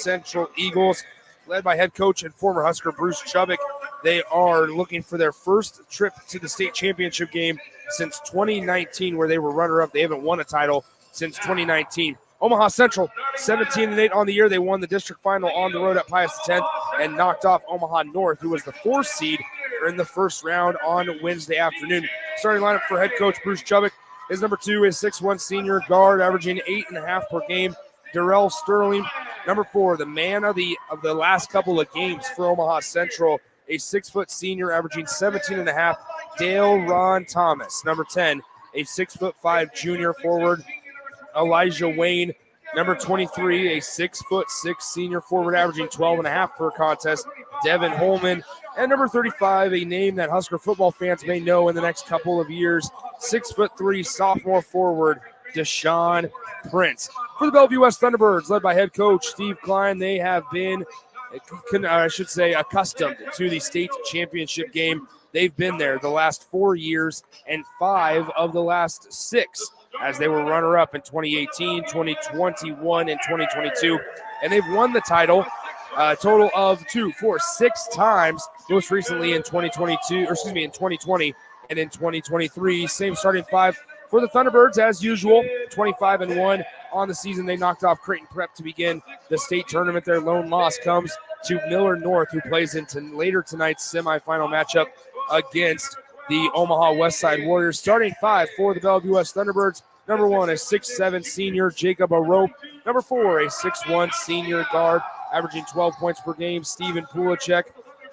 Central Eagles, led by head coach and former Husker Bruce Chubbuck. They are looking for their first trip to the state championship game since 2019, where they were runner-up. They haven't won a title since 2019. Omaha Central, 17-8 on the year. They won the district final on the road at Pius X and knocked off Omaha North, who was the 4th seed in the first round on Wednesday afternoon. Starting lineup for head coach Bruce Chubbuck is number 2 is 6'1" senior guard, averaging 8.5 per game, Darrell Sterling. Number 4, the man of the last couple of games for Omaha Central, a 6' senior, averaging 17.5, Dale Ron Thomas. Number 10, a 6'5" junior forward, Elijah Wayne. Number 23, a 6'6" senior forward, averaging 12.5 per contest, Devin Holman. And number 35, a name that Husker football fans may know in the next couple of years, 6'3" sophomore forward, Deshaun Prince. For the Bellevue West Thunderbirds, led by head coach Steve Klein, they have been, accustomed to the state championship game. They've been there the last 4 years and 5 of the last 6, as they were runner-up in 2018, 2021, and 2022. And they've won the title a total of 6 times, most recently in 2020 and in 2023. Same starting 5 for the Thunderbirds as usual, 25-1 on the season. They knocked off Creighton Prep to begin the state tournament. Their lone loss comes to Miller North, who plays into later tonight's semifinal matchup against the Omaha Westside Warriors. Starting 5 for the Bellevue West Thunderbirds. Number 1, a 6'7" senior, Jacob Arope. Number 4, a 6'1" senior guard, averaging 12 points per game, Steven Pulacek.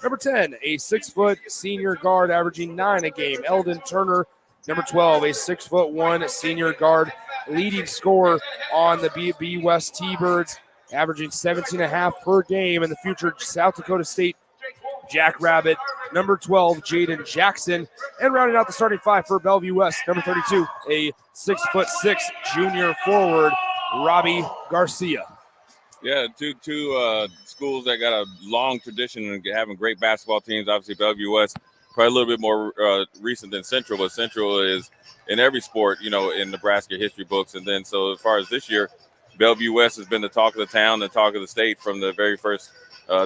Number 10, a 6' senior guard, averaging 9 a game, Eldon Turner. Number 12, a 6'1" senior guard, leading scorer on the BB West T-Birds, averaging 17.5 per game, and the future South Dakota State Jackrabbit. Number 12, Jaden Jackson. And rounding out the starting 5 for Bellevue West, number 32, a 6'6" junior forward, Robbie Garcia. Yeah, two schools that got a long tradition of having great basketball teams. Obviously, Bellevue West, probably a little bit more recent than Central, but Central is in every sport, in Nebraska history books. And then so as far as this year, Bellevue West has been the talk of the town, the talk of the state from the very first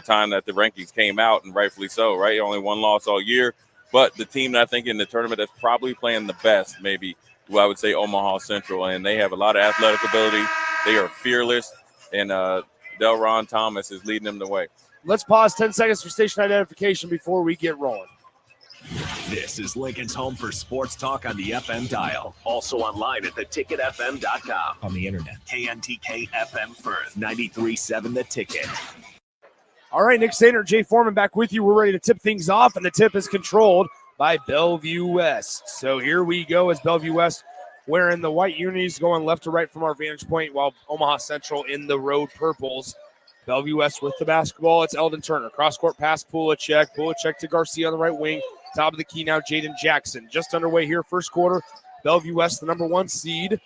time that the rankings came out, and rightfully so, right? Only one loss all year. But the team that I think in the tournament that's probably playing the best, maybe, I would say Omaha Central. And they have a lot of athletic ability. They are fearless. And Delron Thomas is leading them the way. Let's pause 10 seconds for station identification before we get rolling. This is Lincoln's home for sports talk on the FM dial. Also online at theticketfm.com. On the internet. KNTK FM Firth, 93.7 The Ticket. All right, Nick Sainer, Jay Foreman back with you. We're ready to tip things off, and the tip is controlled by Bellevue West. So here we go as Bellevue West wearing the white unis, going left to right from our vantage point, while Omaha Central in the road purples. Bellevue West with the basketball. It's Eldon Turner. Cross-court pass, Pulacek. Pulacek to Garcia on the right wing. Top of the key now, Jaden Jackson. Just underway here, first quarter. Bellevue West, the number 1 seed.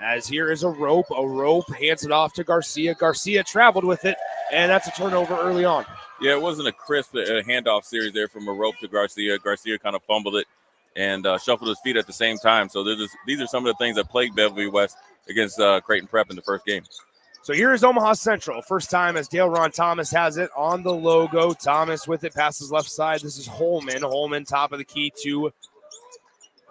As here is Arope. Arope hands it off to Garcia. Garcia traveled with it, and that's a turnover early on. Yeah, it wasn't a crisp handoff series there from Arope to Garcia. Garcia kind of fumbled it and shuffled his feet at the same time. So these are some of the things that plagued Bellevue West against Creighton Prep in the first game. So here is Omaha Central. First time as Dale Ron Thomas has it on the logo. Thomas with it, passes left side. This is Holman. Holman top of the key to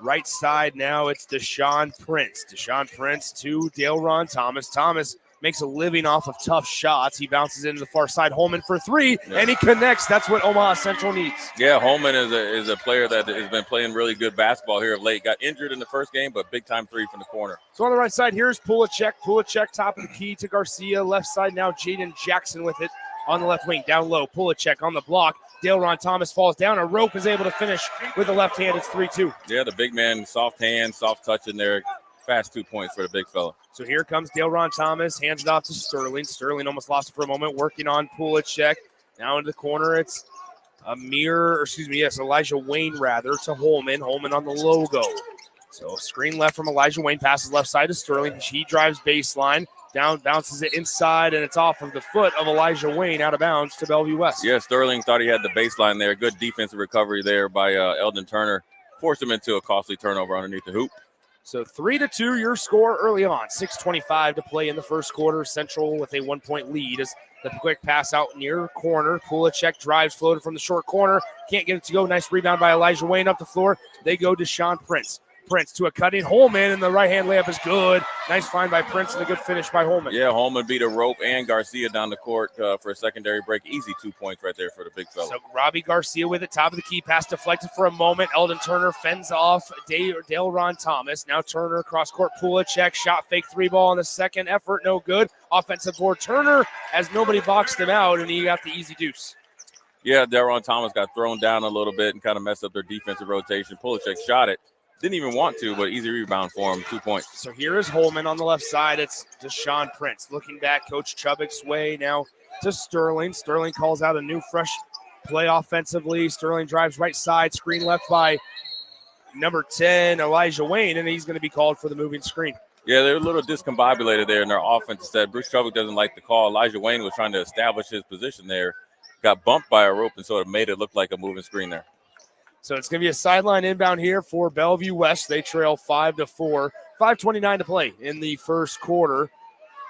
right side. Now it's Deshaun Prince. Deshaun Prince to Dale Ron Thomas. Thomas makes a living off of tough shots. He bounces into the far side. Holman for 3, and he connects. That's what Omaha Central needs. Yeah, Holman is a player that has been playing really good basketball here of late. Got injured in the first game, but big-time 3 from the corner. So on the right side, here's Pulacek. Pulacek top of the key to Garcia. Left side now, Jaden Jackson with it on the left wing. Down low, Pulacek on the block. Dale Ron Thomas falls down. Arope is able to finish with the left hand. It's 3-2. Yeah, the big man, soft hand, soft touch in there. Fast 2 points for the big fella. So here comes Dale Ron Thomas, hands it off to Sterling. Sterling almost lost it for a moment, working on Pulacek. Now into the corner, it's Elijah Wayne rather to Holman. Holman on the logo. So screen left from Elijah Wayne, passes left side to Sterling. He drives baseline, down, bounces it inside, and it's off of the foot of Elijah Wayne, out of bounds to Bellevue West. Yeah, Sterling thought he had the baseline there. Good defensive recovery there by Eldon Turner. Forced him into a costly turnover underneath the hoop. So 3-2 your score early on. 6:25 to play in the first quarter. Central with a 1-point lead as the quick pass out near corner. Pulacek drives, floated from the short corner. Can't get it to go. Nice rebound by Elijah Wayne up the floor. They go to Sean Prince. Prince to a cutting Holman, and the right-hand layup is good. Nice find by Prince and a good finish by Holman. Yeah, Holman beat a rope and Garcia down the court for a secondary break. Easy 2 points right there for the big fella. So Robbie Garcia with it, top of the key, pass deflected for a moment. Eldon Turner fends off Dale Ron Thomas. Now Turner cross-court Pulacek, shot fake 3-ball on the second effort, no good. Offensive board Turner as nobody boxed him out, and he got the easy deuce. Yeah, Delron Thomas got thrown down a little bit and kind of messed up their defensive rotation. Pulacek shot it. Didn't even want to, but easy rebound for him, 2 points. So here is Holman on the left side. It's Deshaun Prince. Looking back, Coach Chubbuck's way now to Sterling. Sterling calls out a new fresh play offensively. Sterling drives right side, screen left by number 10, Elijah Wayne, and he's going to be called for the moving screen. Yeah, they're a little discombobulated there in their offense. Instead, Bruce Chubbuck doesn't like the call. Elijah Wayne was trying to establish his position there. Got bumped by a rope and sort of made it look like a moving screen there. So it's going to be a sideline inbound here for Bellevue West. They trail 5-4. 5:29 to play in the first quarter.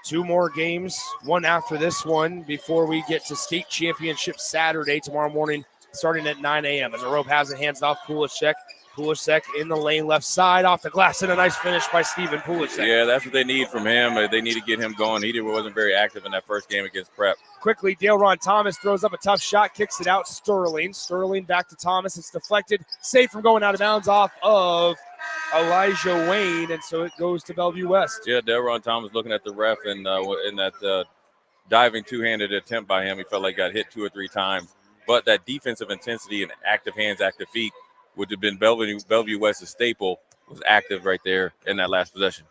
2 more games, one after this one, before we get to state championship Saturday tomorrow morning, starting at 9 a.m. As a rope has it, hands off Pulacek. Pulacek in the lane, left side, off the glass, and a nice finish by Steven Pulacek. Yeah, that's what they need from him. They need to get him going. He wasn't very active in that first game against Prep. Quickly, Dale Ron Thomas throws up a tough shot, kicks it out. Sterling back to Thomas. It's deflected, safe from going out of bounds off of Elijah Wayne, and so it goes to Bellevue West. Yeah, Delron Thomas looking at the ref, and in that diving two-handed attempt by him, he felt like he got hit 2 or 3 times. But that defensive intensity and active hands, active feet, would have been Bellevue West's staple, was active right there in that last possession.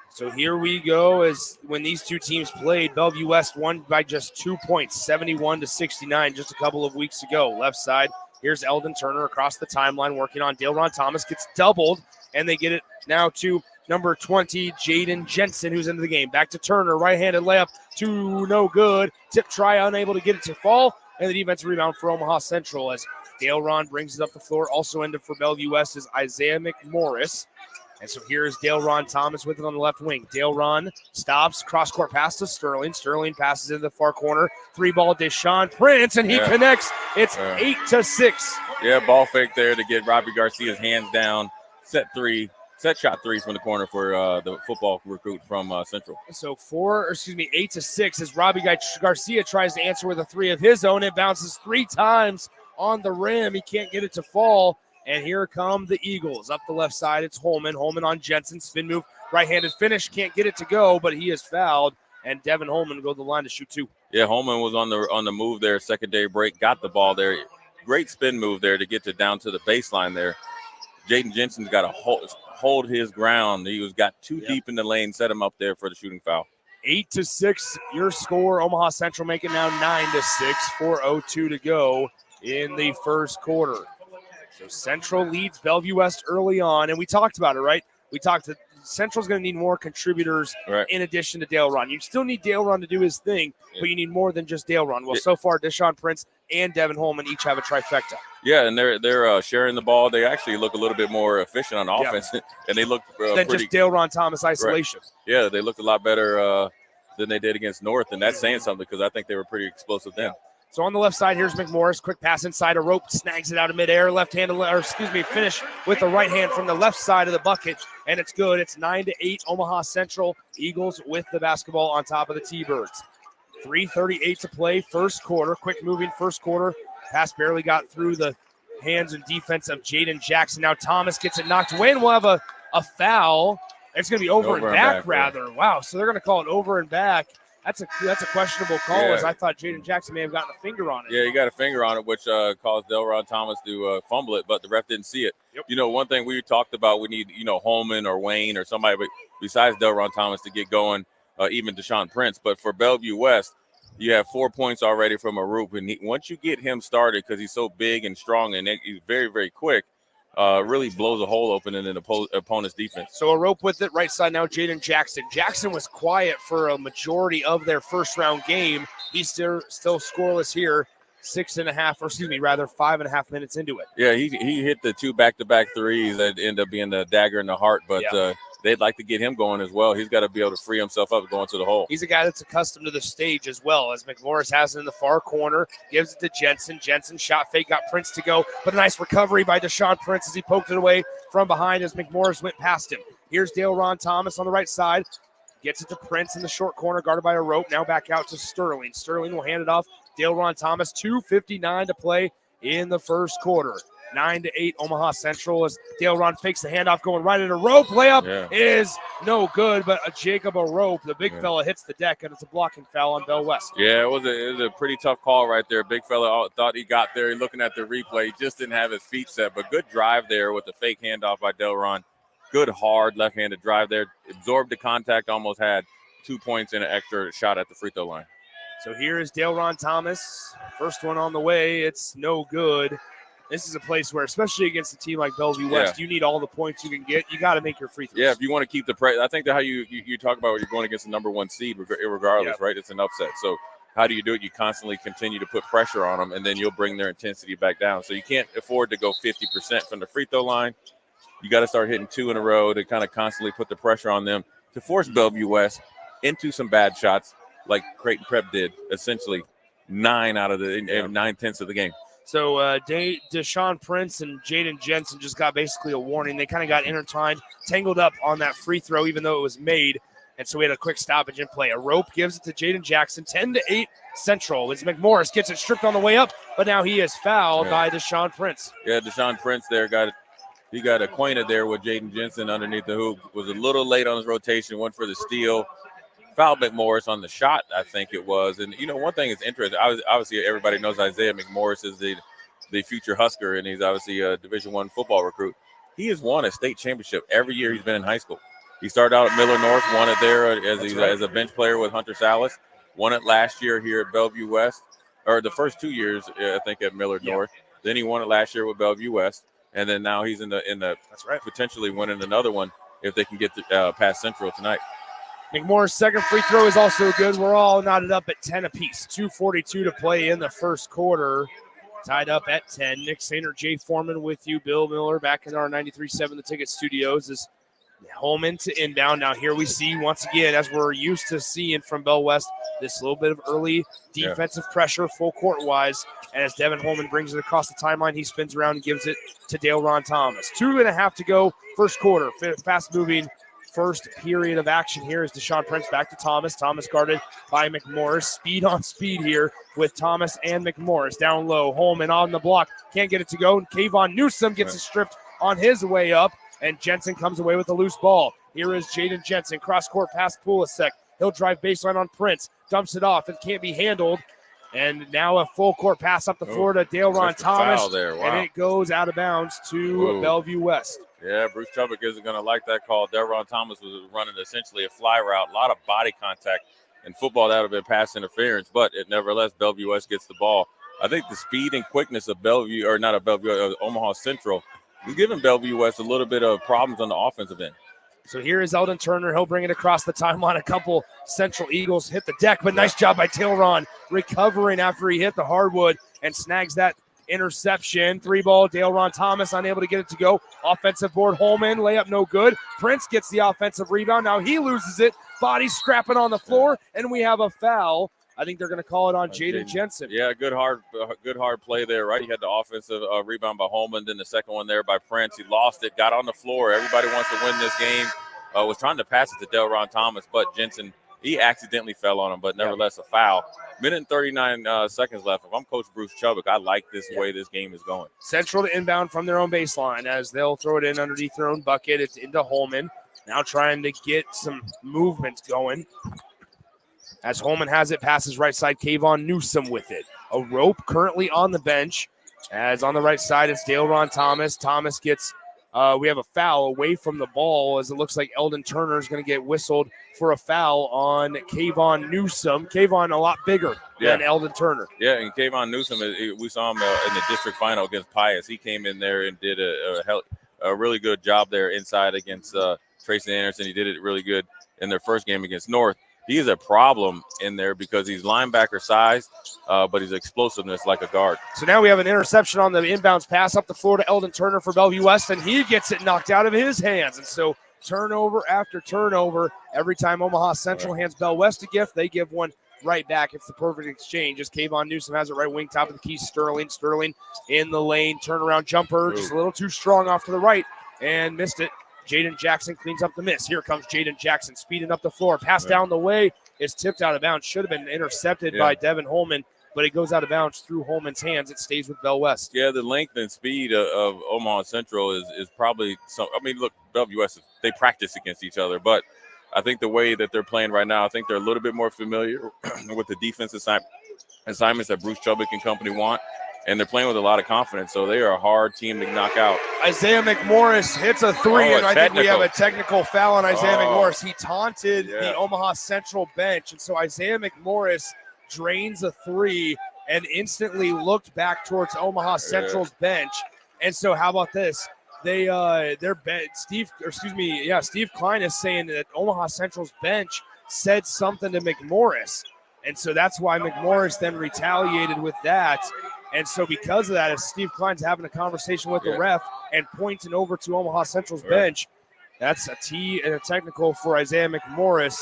So here we go as when these two teams played, Bellevue West won by just 2 points, 71-69, just a couple of weeks ago. Left side, here's Eldon Turner across the timeline working on Dale Ron Thomas, gets doubled, and they get it now to number 20, Jaden Jensen, who's into the game. Back to Turner, right-handed layup, no good. Tip try, unable to get it to fall, and the defensive rebound for Omaha Central as Dale Ron brings it up the floor. Also ended for Bellevue West is Isaiah McMorris. And so here's Dale Ron Thomas with it on the left wing. Dale Ron stops, cross-court pass to Sterling. Sterling passes into the far corner. 3-ball Deshaun Prince, and he connects. It's 8-6. Yeah, ball fake there to get Robbie Garcia's hands down. Set shot three from the corner for the football recruit from Central. So 8-6 as Robbie Garcia tries to answer with a 3 of his own. It bounces 3 times on the rim. He can't get it to fall. And here come the Eagles. Up the left side, it's Holman. Holman on Jensen. Spin move, right-handed finish. Can't get it to go, but he is fouled. And Devin Holman go to the line to shoot 2. Yeah, Holman was on the move there, secondary break, got the ball there. Great spin move there to get down to the baseline there. Jaden Jensen's got to hold his ground. He got too deep in the lane, set him up there for the shooting foul. 8-6, your score. Omaha Central make it now 9-6. 4:02 to go in the first quarter. So Central leads Bellevue West early on, and we talked about it, right? We talked that Central's going to need more contributors in addition to Dale Ron. You still need Dale Ron to do his thing, but you need more than just Dale Ron. Well, so far, Deshaun Prince and Devin Holman each have a trifecta. Yeah, and they're sharing the ball. They actually look a little bit more efficient on offense, and they look than just Dale Ron Thomas isolation. Right. Yeah, they looked a lot better than they did against North, and that's saying something because I think they were pretty explosive then. So on the left side, here's McMorris. Quick pass inside a rope, snags it out of midair. Finish with the right hand from the left side of the bucket, and it's good. It's 9-8, Omaha Central. Eagles with the basketball on top of the T-Birds. 3:38 to play, first quarter. Quick moving first quarter. Pass barely got through the hands and defense of Jaden Jackson. Now Thomas gets it knocked away, and we'll have a foul. It's going to be over and back, rather. Yeah. Wow, so they're going to call it over and back. That's a questionable call, as I thought Jaden Jackson may have gotten a finger on it. Yeah, he got a finger on it, which caused Delron Thomas to fumble it, but the ref didn't see it. Yep. You know, one thing we talked about, we need, Holman or Wayne or somebody besides Delron Thomas to get going, even Deshaun Prince. But for Bellevue West, you have 4 points already from Arup, and once you get him started, because he's so big and strong and he's very, very quick, really blows a hole open in an opponent's defense. So a rope with it, right side now, Jaden Jackson. Jackson was quiet for a majority of their first round game. He's still scoreless here 5.5 minutes into it. Yeah, he hit the 2 back-to-back threes that end up being the dagger in the heart, but they'd like to get him going as well. He's got to be able to free himself up going to the hole. He's a guy that's accustomed to the stage as well, as McMorris has it in the far corner, gives it to Jensen. Jensen shot fake, got Prince to go, but a nice recovery by Deshaun Prince as he poked it away from behind as McMorris went past him. Here's Dale Ron Thomas on the right side. Gets it to Prince in the short corner, guarded by a rope. Now back out to Sterling. Sterling will hand it off. Dale Ron Thomas, 2:59 to play in the first quarter. 9-8 Omaha Central as Dale Ron fakes the handoff going right at a rope. Layup is no good, but Jacob Arope, the big fella, hits the deck, and it's a blocking foul on Bell West. Yeah, it was a pretty tough call right there. Big fella thought he got there. Looking at the replay, he just didn't have his feet set, but good drive there with the fake handoff by Dale Ron. Good, hard, left-handed drive there. Absorbed the contact, almost had 2 points and an extra shot at the free throw line. So here is Dale Ron Thomas. First one on the way. It's no good. This is a place where, especially against a team like Bellevue West, you need all the points you can get. You got to make your free throws. Yeah, if you want to keep the pressure. I think that how you talk about when you're going against the number 1 seed, regardless, right? It's an upset. So how do you do it? You constantly continue to put pressure on them, and then you'll bring their intensity back down. So you can't afford to go 50% from the free throw line. You got to start hitting 2 in a row to kind of constantly put the pressure on them to force Bellevue West into some bad shots like Creighton Prep did, essentially 9/10 of the game. So Deshaun Prince and Jaden Jensen just got basically a warning. They kind of got intertwined, tangled up on that free throw, even though it was made. And so we had a quick stoppage in play. A rope gives it to Jaden Jackson, 10-8 Central. As McMorris gets it stripped on the way up, but now he is fouled by Deshaun Prince. Yeah, Deshaun Prince there he got acquainted there with Jaden Jensen underneath the hoop. Was a little late on his rotation, went for the steal. Fouled McMorris on the shot, I think it was. And, one thing is interesting. Obviously, everybody knows Isaiah McMorris is the future Husker, and he's obviously a Division I football recruit. He has won a state championship every year he's been in high school. He started out at Miller North, won it there as a bench player with Hunter Salas. Won it last year here at Bellevue West, or the first 2 years, I think, at Miller North. Then he won it last year with Bellevue West, and then now he's in the potentially winning another one if they can get past Central tonight. McMorris' second free throw is also good. We're all knotted up at 10 apiece. 2:42 to play in the first quarter. Tied up at 10. Nick Sainer, Jay Foreman with you. Bill Miller back in our 93.7 The Ticket Studios is Holman to inbound. Now here we see once again, as we're used to seeing from Bell West, this little bit of early defensive pressure full court wise. And as Devin Holman brings it across the timeline, he spins around and gives it to Dale Ron Thomas. 2.5 to go, first quarter. Fast moving. First period of action here is Deshaun Prince back to Thomas. Thomas guarded by McMorris. Speed on speed here with Thomas and McMorris. Down low, Holman on the block. Can't get it to go. And Kayvon Newsom gets it stripped on his way up. And Jensen comes away with a loose ball. Here is Jaden Jensen. Cross-court pass Pulisic. He'll drive baseline on Prince. Dumps it off. It can't be handled. And now a full-court pass up the floor to Dale Ron Thomas. There. Wow. And it goes out of bounds to Bellevue West. Yeah, Bruce Chubbuck isn't going to like that call. Deron Thomas was running essentially a fly route, a lot of body contact. In football, that would have been pass interference, but nevertheless, Bellevue West gets the ball. I think the speed and quickness of Omaha Central is giving Bellevue West a little bit of problems on the offensive end. So here is Eldon Turner. He'll bring it across the timeline. A couple Central Eagles hit the deck, but nice job by Tailron recovering after he hit the hardwood and snags that interception. 3-ball, Dale Ron Thomas unable to get it to go. Offensive board, Holman, layup no good. Prince gets the offensive rebound. Now he loses it. Body scrapping on the floor, and we have a foul. I think they're going to call it on Jaden Jensen. Yeah, good hard play there, right? He had the offensive rebound by Holman, then the second one there by Prince. He lost it, got on the floor. Everybody wants to win this game. Was trying to pass it to Dale Ron Thomas, but Jensen, he accidentally fell on him, but nevertheless a foul. Minute and 39 seconds left. If I'm Coach Bruce Chubbuck, I like this way this game is going. Central to inbound from their own baseline as they'll throw it in underneath their own bucket. It's into Holman. Now trying to get some movement going. As Holman has it, passes right side, Kayvon Newsom with it. A rope currently on the bench. As on the right side, it's Dale Ron Thomas. Thomas gets, we have a foul away from the ball as it looks like Eldon Turner is going to get whistled for a foul on Kayvon Newsom. Kayvon a lot bigger than Eldon Turner. Yeah, and Kayvon Newsom, we saw him in the district final against Pius. He came in there and did a really good job there inside against Tracy Anderson. He did it really good in their first game against North. he is a problem in there because he's linebacker size, but his explosiveness like a guard. So now we have an interception on the inbounds pass up the floor to Eldon Turner for Bellevue West, and he gets it knocked out of his hands. And so turnover after turnover, every time Omaha Central hands Bell West a gift, they give one right back. It's the perfect exchange as Kayvon Newsom has it right wing, top of the key. Sterling in the lane, turnaround jumper, just a little too strong off to the right and missed it. Jaden Jackson cleans up the miss. Here comes Jaden Jackson speeding up the floor. Pass down the way. It's tipped out of bounds. Should have been intercepted by Devin Holman, but it goes out of bounds through Holman's hands. It stays with Bell West. Yeah, the length and speed of Omaha Central is probably some. I mean, look, Bellevue West, they practice against each other, but I think the way that they're playing right now, I think they're a little bit more familiar with the defense assignments that Bruce Chubbuck and company want, and they're playing with a lot of confidence. So they are a hard team to knock out. Isaiah McMorris hits a three, and I think we have a technical foul on Isaiah McMorris. He taunted the Omaha Central bench, and so Isaiah McMorris drains a three and instantly looked back towards Omaha Central's bench. And so how about this? Steve Klein is saying that Omaha Central's bench said something to McMorris. And so that's why McMorris then retaliated with that. And so because of that, as Steve Klein's having a conversation with the ref and pointing over to Omaha Central's bench, that's a T and a technical for Isaiah McMorris.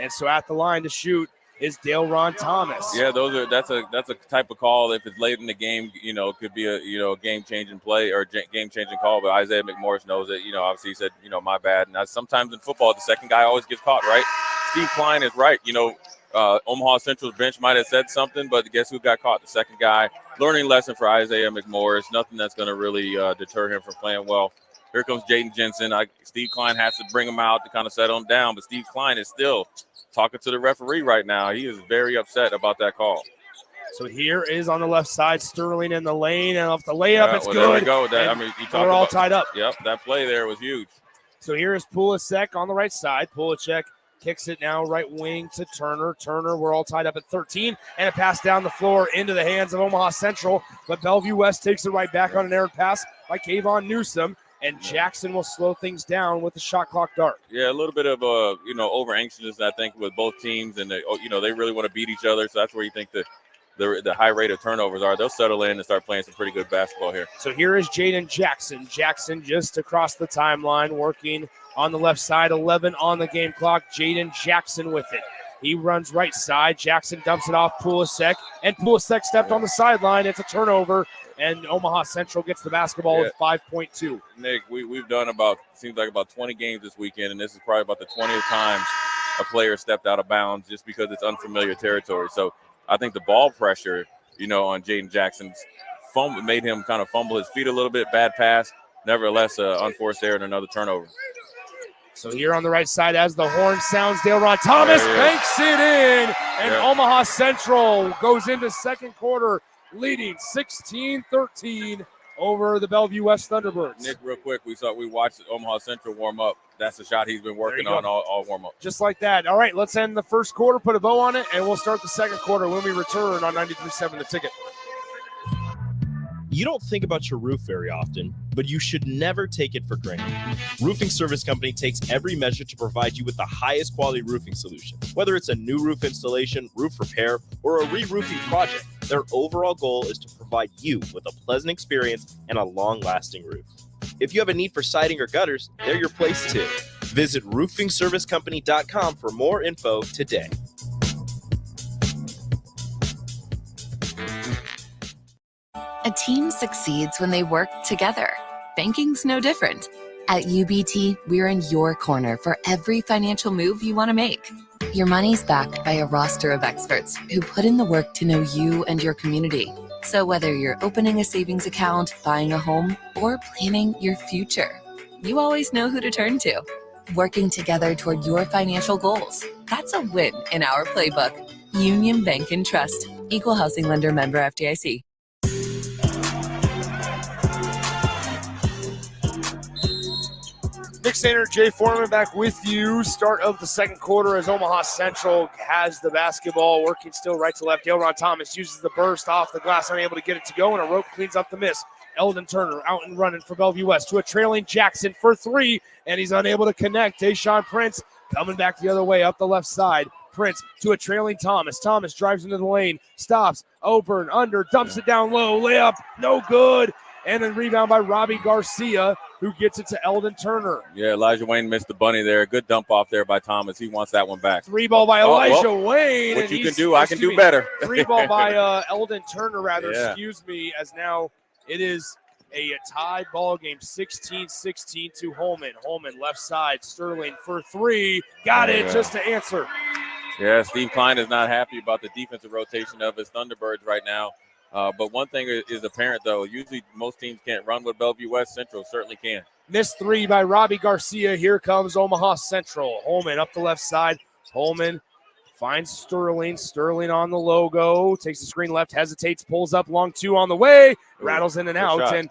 And so at the line to shoot is Dale Ron Thomas. Yeah, that's a type of call. If it's late in the game, it could be a game-changing play or game-changing call. But Isaiah McMorris knows it. Obviously he said, my bad. And sometimes in football, the second guy always gets caught, right? Steve Klein is right. Omaha Central's bench might have said something, but guess who got caught? The second guy. Learning lesson for Isaiah McMorris. Nothing that's going to really deter him from playing well. Here comes Jaden Jensen. Steve Klein has to bring him out to kind of settle him down, but Steve Klein is still talking to the referee right now. He is very upset about that call. So here is on the left side, Sterling in the lane, and off the layup, it's good. There we go. We're all tied up. Yep, that play there was huge. So here is Pulisic on the right side. Pulisic kicks it now right wing to Turner. We're all tied up at 13, and a pass down the floor into the hands of Omaha Central, but Bellevue West takes it right back on an errant pass by Kayvon Newsom, and Jackson will slow things down with the shot clock dark. Yeah, a little bit of over anxiousness, I think, with both teams, and they really want to beat each other. So that's where you think the high rate of turnovers are. They'll settle in and start playing some pretty good basketball here. So here is Jaden Jackson. Jackson just across the timeline, working on the left side. 11 on the game clock. Jaden Jackson with it. He runs right side. Jackson dumps it off Pulisic, and Pulisic stepped on the sideline. It's a turnover, and Omaha Central gets the basketball with 5.2. Nick, we've done seems like about 20 games this weekend, and this is probably about the 20th time a player stepped out of bounds just because it's unfamiliar territory. So I think the ball pressure, on Jaden Jackson's made him kind of fumble his feet a little bit. Bad pass. Nevertheless, unforced error and another turnover. So here on the right side, as the horn sounds, Dale Ron Thomas banks it in, and Omaha Central goes into second quarter leading 16-13 over the Bellevue West Thunderbirds. Nick, real quick, we watched Omaha Central warm up. That's the shot he's been working on all warm up. Just like that. All right, let's end the first quarter, put a bow on it, and we'll start the second quarter when we return on 93.7 The Ticket. You don't think about your roof very often, but you should never take it for granted. Roofing Service Company takes every measure to provide you with the highest quality roofing solution. Whether it's a new roof installation, roof repair, or a re-roofing project, their overall goal is to provide you with a pleasant experience and a long-lasting roof. If you have a need for siding or gutters, they're your place too. Visit roofingservicecompany.com for more info today. A team succeeds when they work together. Banking's no different. At UBT, we're in your corner for every financial move you want to make. Your money's backed by a roster of experts who put in the work to know you and your community. So whether you're opening a savings account, buying a home, or planning your future, you always know who to turn to. Working together toward your financial goals. That's a win in our playbook. Union Bank and Trust. Equal housing lender, member FDIC. Nick Sainer, Jay Foreman back with you. Start of the second quarter as Omaha Central has the basketball, working still right to left. Dale Ron Thomas uses the burst off the glass, unable to get it to go, and a rope cleans up the miss. Eldon Turner out and running for Bellevue West to a trailing Jackson for three, and he's unable to connect. Tayshaun Prince coming back the other way up the left side. Prince to a trailing Thomas. Thomas drives into the lane, stops, Oburn under, dumps it down low, layup, no good. And then rebound by Robbie Garcia, who gets it to Eldon Turner. Yeah, Elijah Wayne missed the bunny there. Good dump off there by Thomas. He wants that one back. Three ball by Elijah Wayne. What you can do, I can do better. Three ball by Eldon Turner, rather, Yeah. excuse me, as now it is a tied ball game, 16-16 to Holman. Holman left side, Sterling for three. Got it just to answer. Yeah, Steve Klein is not happy about the defensive rotation of his Thunderbirds right now. But one thing is apparent, though. Usually most teams can't run what Bellevue West. Central certainly can. Missed three by Robbie Garcia. Here comes Omaha Central. Holman up the left side. Holman finds Sterling. Sterling on the logo. Takes the screen left, hesitates, pulls up, long two on the way. Rattles in and out. And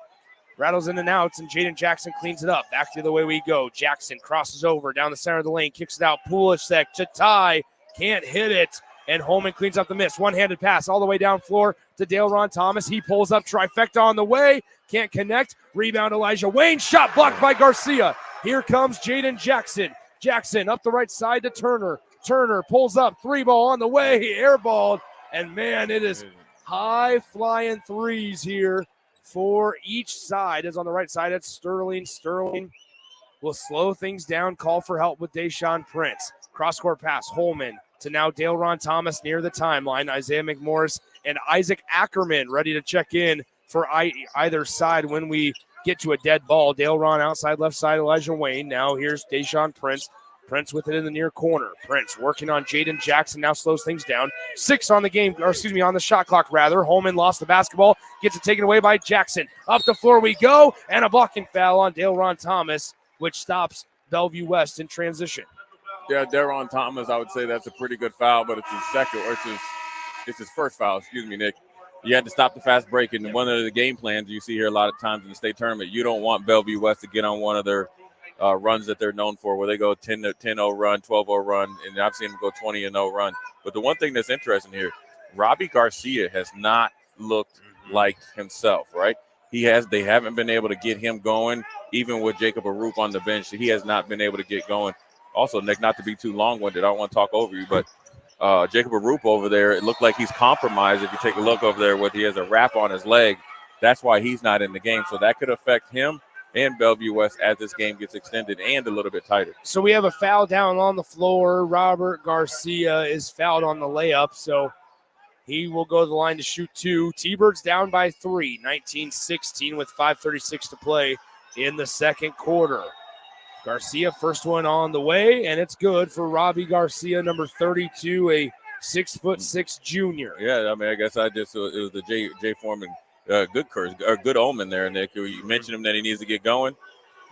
Jaden Jackson cleans it up. Back to the way we go. Jackson crosses over down the center of the lane. Kicks it out. Pulisic to tie. Can't hit it. And Holman cleans up the miss. One-handed pass all the way down floor to Dale Ron Thomas. He pulls up, trifecta on the way. Can't connect. Rebound Elijah Wayne. Shot blocked by Garcia. Here comes Jaden Jackson. Jackson up the right side to Turner. Turner pulls up. Three ball on the way. Airballed. And, man, it is high-flying threes here for each side. As on the right side, it's Sterling. Sterling will slow things down, call for help with Deshaun Prince. Cross-court pass. Holman to now Dale Ron Thomas near the timeline. Isaiah McMorris and Isaac Ackerman ready to check in for either side when we get to a dead ball. Dale Ron outside left side, Elijah Wayne. Now here's Deshaun Prince. Prince with it in the near corner. Prince working on Jaden Jackson, now slows things down. 6 on the game, or excuse me, on the shot clock rather. Holman lost the basketball, gets it taken away by Jackson. Up the floor we go, and a blocking foul on Dale Ron Thomas, which stops Bellevue West in transition. Yeah, Deron Thomas, I would say that's a pretty good foul, but it's his second, or it's his first foul, excuse me, Nick. You had to stop the fast break, and one of the game plans you see here a lot of times in the state tournament, you don't want Bellevue West to get on one of their runs that they're known for, where they go 10-0 run, 12-0 run, and I've seen them go 20-0 run. But the one thing that's interesting here, Robbie Garcia has not looked like himself, right? They haven't been able to get him going, even with Jacob Arup on the bench. He has not been able to get going. Also, Nick, not to be too long-winded, I don't want to talk over you, but Jacob Arup over there, it looked like he's compromised. If you take a look over there, he has a wrap on his leg. That's why he's not in the game. So that could affect him and Bellevue West as this game gets extended and a little bit tighter. So we have a foul down on the floor. Robert Garcia is fouled on the layup, so he will go to the line to shoot two. T-Birds down by 3, 19-16 with 5:36 to play in the second quarter. Garcia, first one on the way, and it's good for Robbie Garcia, number 32, a 6'6" junior. Yeah, I mean, I guess it was the Jay Foreman good curse or good omen there, Nick. You mentioned him that he needs to get going,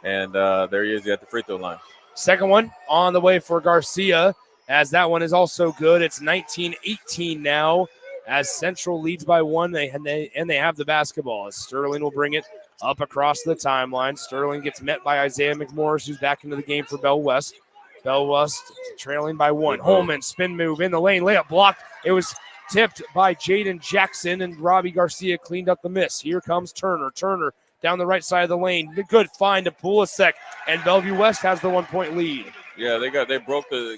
and there he is at the free throw line. Second one on the way for Garcia, as that one is also good. It's 19-18 now, as Central leads by 1, they have the basketball. As Sterling will bring it up across the timeline. Sterling gets met by Isaiah McMorris, who's back into the game for Bell West. Bell West trailing by 1. Holman, spin move in the lane, layup blocked. It was tipped by Jaden Jackson, and Robbie Garcia cleaned up the miss. Here comes Turner. Turner down the right side of the lane. Good find to Pulisic, and Bellevue West has the 1-point lead. Yeah, they broke the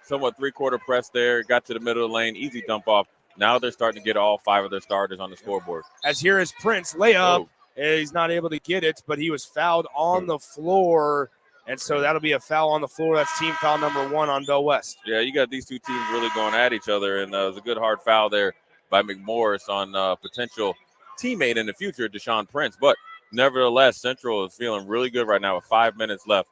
somewhat three-quarter press there, got to the middle of the lane, easy dump off. Now they're starting to get all 5 of their starters on the scoreboard. As here is Prince, layup. He's not able to get it, but he was fouled on the floor, and so that'll be a foul on the floor. That's team foul number 1 on Bell West. Yeah, you got these two teams really going at each other, and it was a good hard foul there by McMorris on potential teammate in the future, Deshaun Prince. But nevertheless, Central is feeling really good right now with 5 minutes left.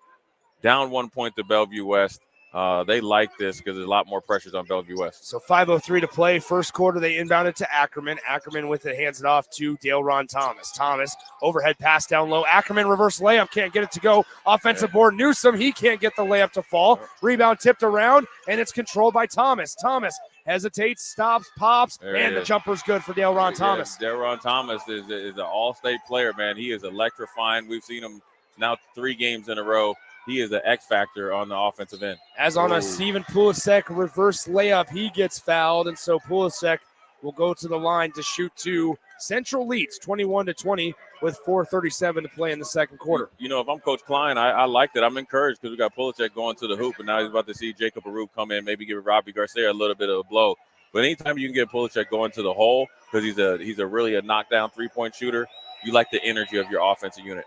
Down 1 point to Bellevue West. They like this because there's a lot more pressures on Bellevue West. So 5:03 to play. First quarter, they inbounded to Ackerman. Ackerman with it, hands it off to Dale Ron Thomas. Thomas, overhead pass down low. Ackerman, reverse layup, can't get it to go. Offensive board, Newsom, he can't get the layup to fall. Rebound tipped around, and it's controlled by Thomas. Thomas hesitates, stops, pops, and the jumper's good for Dale Ron Thomas. Dale Ron Thomas is an all-state player, man. He is electrifying. We've seen him now 3 games in a row. He is an X factor on the offensive end. As on a Steven Pulisic reverse layup, he gets fouled, and so Pulisic will go to the line to shoot 2 Central leads 21-20 with 4:37 to play in the second quarter. You know, if I'm Coach Klein, I liked it. I'm encouraged because we got Pulisic going to the hoop, and now he's about to see Jacob Arup come in, maybe give Robbie Garcia a little bit of a blow. But anytime you can get Pulisic going to the hole, because he's a really knockdown three-point shooter, you like the energy of your offensive unit.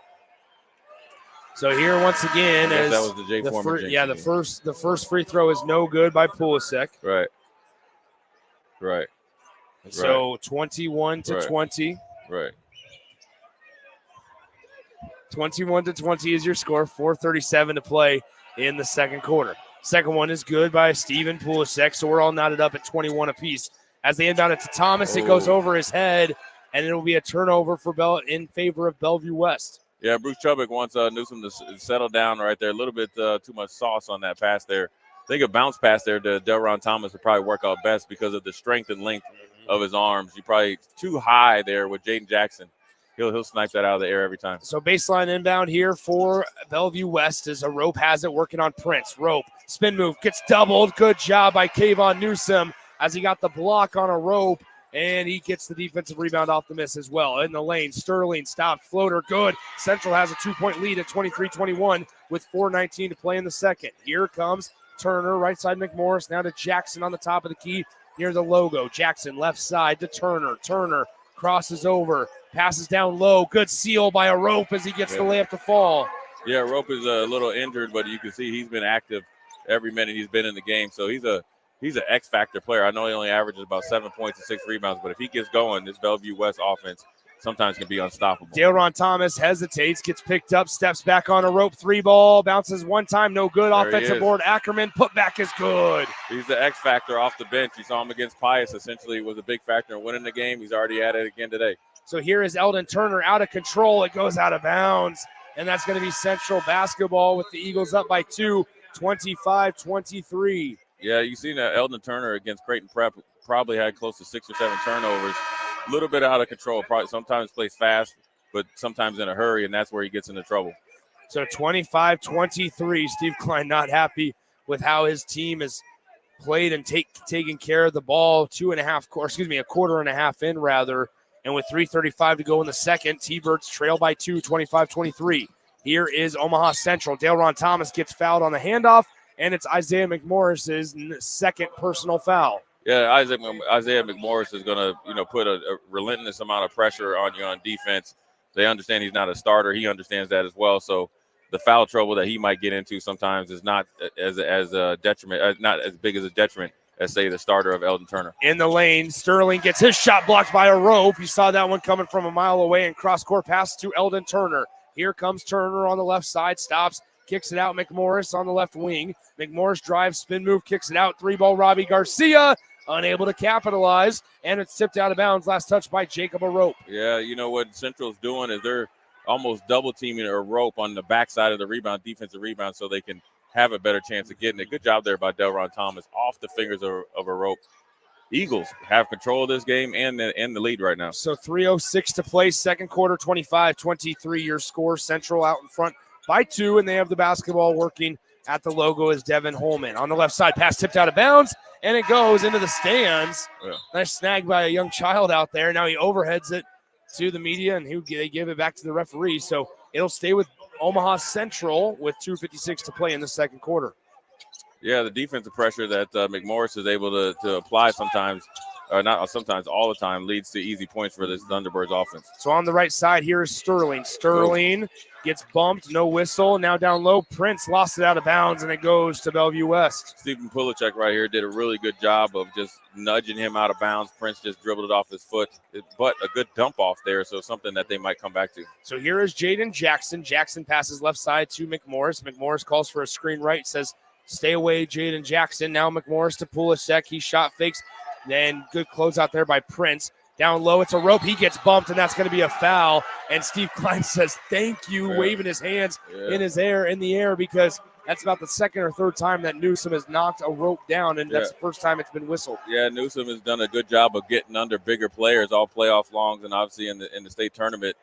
So here once again, that was the Jay Foreman. The first free throw is no good by Pulisic. Right. So 21-20. Right. 21-20 is your score. 4:37 to play in the second quarter. Second one is good by Steven Pulisic, so we're all knotted up at 21 apiece. As they inbound it to Thomas, it goes over his head, and it'll be a turnover for in favor of Bellevue West. Yeah, Bruce Chubbuck wants Newsom to settle down right there. A little bit too much sauce on that pass there. I think a bounce pass there to Delron Thomas would probably work out best because of the strength and length of his arms. You're probably too high there with Jaden Jackson. He'll snipe that out of the air every time. So baseline inbound here for Bellevue West as Rope has it working on Prince. Rope, spin move, gets doubled. Good job by Kayvon Newsom as he got the block on a Rope, and he gets the defensive rebound off the miss as well. In the lane, Sterling stopped, floater, good. Central has a 2-point lead at 23-21 with 4:19 to play in the second. Here comes Turner, right side McMorris, now to Jackson on the top of the key near the logo. Jackson left side to Turner. Turner crosses over, passes down low. Good seal by a Rope as he gets the layup to fall. Yeah, Rope is a little injured, but you can see he's been active every minute he's been in the game. So he's an X-factor player. I know he only averages about 7 points and 6 rebounds, but if he gets going, this Bellevue West offense sometimes can be unstoppable. Delron Thomas hesitates, gets picked up, steps back on a Rope, 3-ball, bounces one time, no good. There Offensive board, Ackerman, put back is good. He's the X factor off the bench. You saw him against Pius, essentially was a big factor in winning the game. He's already at it again today. So here is Eldon Turner out of control. It goes out of bounds, and that's going to be Central basketball with the Eagles up by 2, 25-23. Yeah, you seen that Eldon Turner against Creighton Prep probably had close to 6 or 7 turnovers. A little bit out of control. Probably sometimes plays fast, but sometimes in a hurry, and that's where he gets into trouble. So 25-23. Steve Klein not happy with how his team has played and taken care of the ball. A quarter and a half in rather. And with 3:35 to go in the second, T-Birds trail by 2, 25-23. Here is Omaha Central. Delron Thomas gets fouled on the handoff, and it's Isaiah McMorris's second personal foul. Yeah, Isaiah McMorris is going to, put a relentless amount of pressure on you on defense. They understand he's not a starter. He understands that as well. So the foul trouble that he might get into sometimes is not as a detriment, not as big as a detriment as, say, the starter of Eldon Turner. In the lane, Sterling gets his shot blocked by a Rope. You saw that one coming from a mile away, and cross-court pass to Eldon Turner. Here comes Turner on the left side, stops, kicks it out. McMorris on the left wing. McMorris drives, spin move, kicks it out. 3-ball Robbie Garcia. Unable to capitalize, and it's tipped out of bounds. Last touch by Jacob Arope. Yeah, you know what Central's doing is they're almost double teaming a Rope on the backside of the rebound, defensive rebound, so they can have a better chance of getting it. Good job there by Delron Thomas off the fingers of a Rope. Eagles have control of this game and the lead right now. So 3:06 to play, second quarter, 25-23 your score. Central out in front by 2, and they have the basketball working at the logo is Devin Holman. On the left side, pass tipped out of bounds, and it goes into the stands. Yeah. Nice snag by a young child out there. Now he overheads it to the media, and they give it back to the referee. So it'll stay with Omaha Central with 2:56 to play in the second quarter. Yeah, the defensive pressure that McMorris is able to apply sometimes, not sometimes, all the time, leads to easy points for this Thunderbirds offense. So on the right side here is Sterling. Sterling gets bumped, no whistle. Now down low, Prince lost it out of bounds, and it goes to Bellevue West. Stephen Pulisic right here did a really good job of just nudging him out of bounds. Prince just dribbled it off his foot, but a good dump off there, so something that they might come back to. So here is Jaden Jackson. Jackson passes left side to McMorris. McMorris calls for a screen right, says, stay away, Jaden Jackson. Now McMorris to Pulisic. He shot fakes. Then good closeout there by Prince. Down low, it's a Rope. He gets bumped, and that's going to be a foul. And Steve Klein says, thank you, waving his hands in the air, because that's about the second or third time that Newsom has knocked a Rope down, and that's the first time it's been whistled. Yeah, Newsom has done a good job of getting under bigger players all playoff longs, and obviously in the state tournament.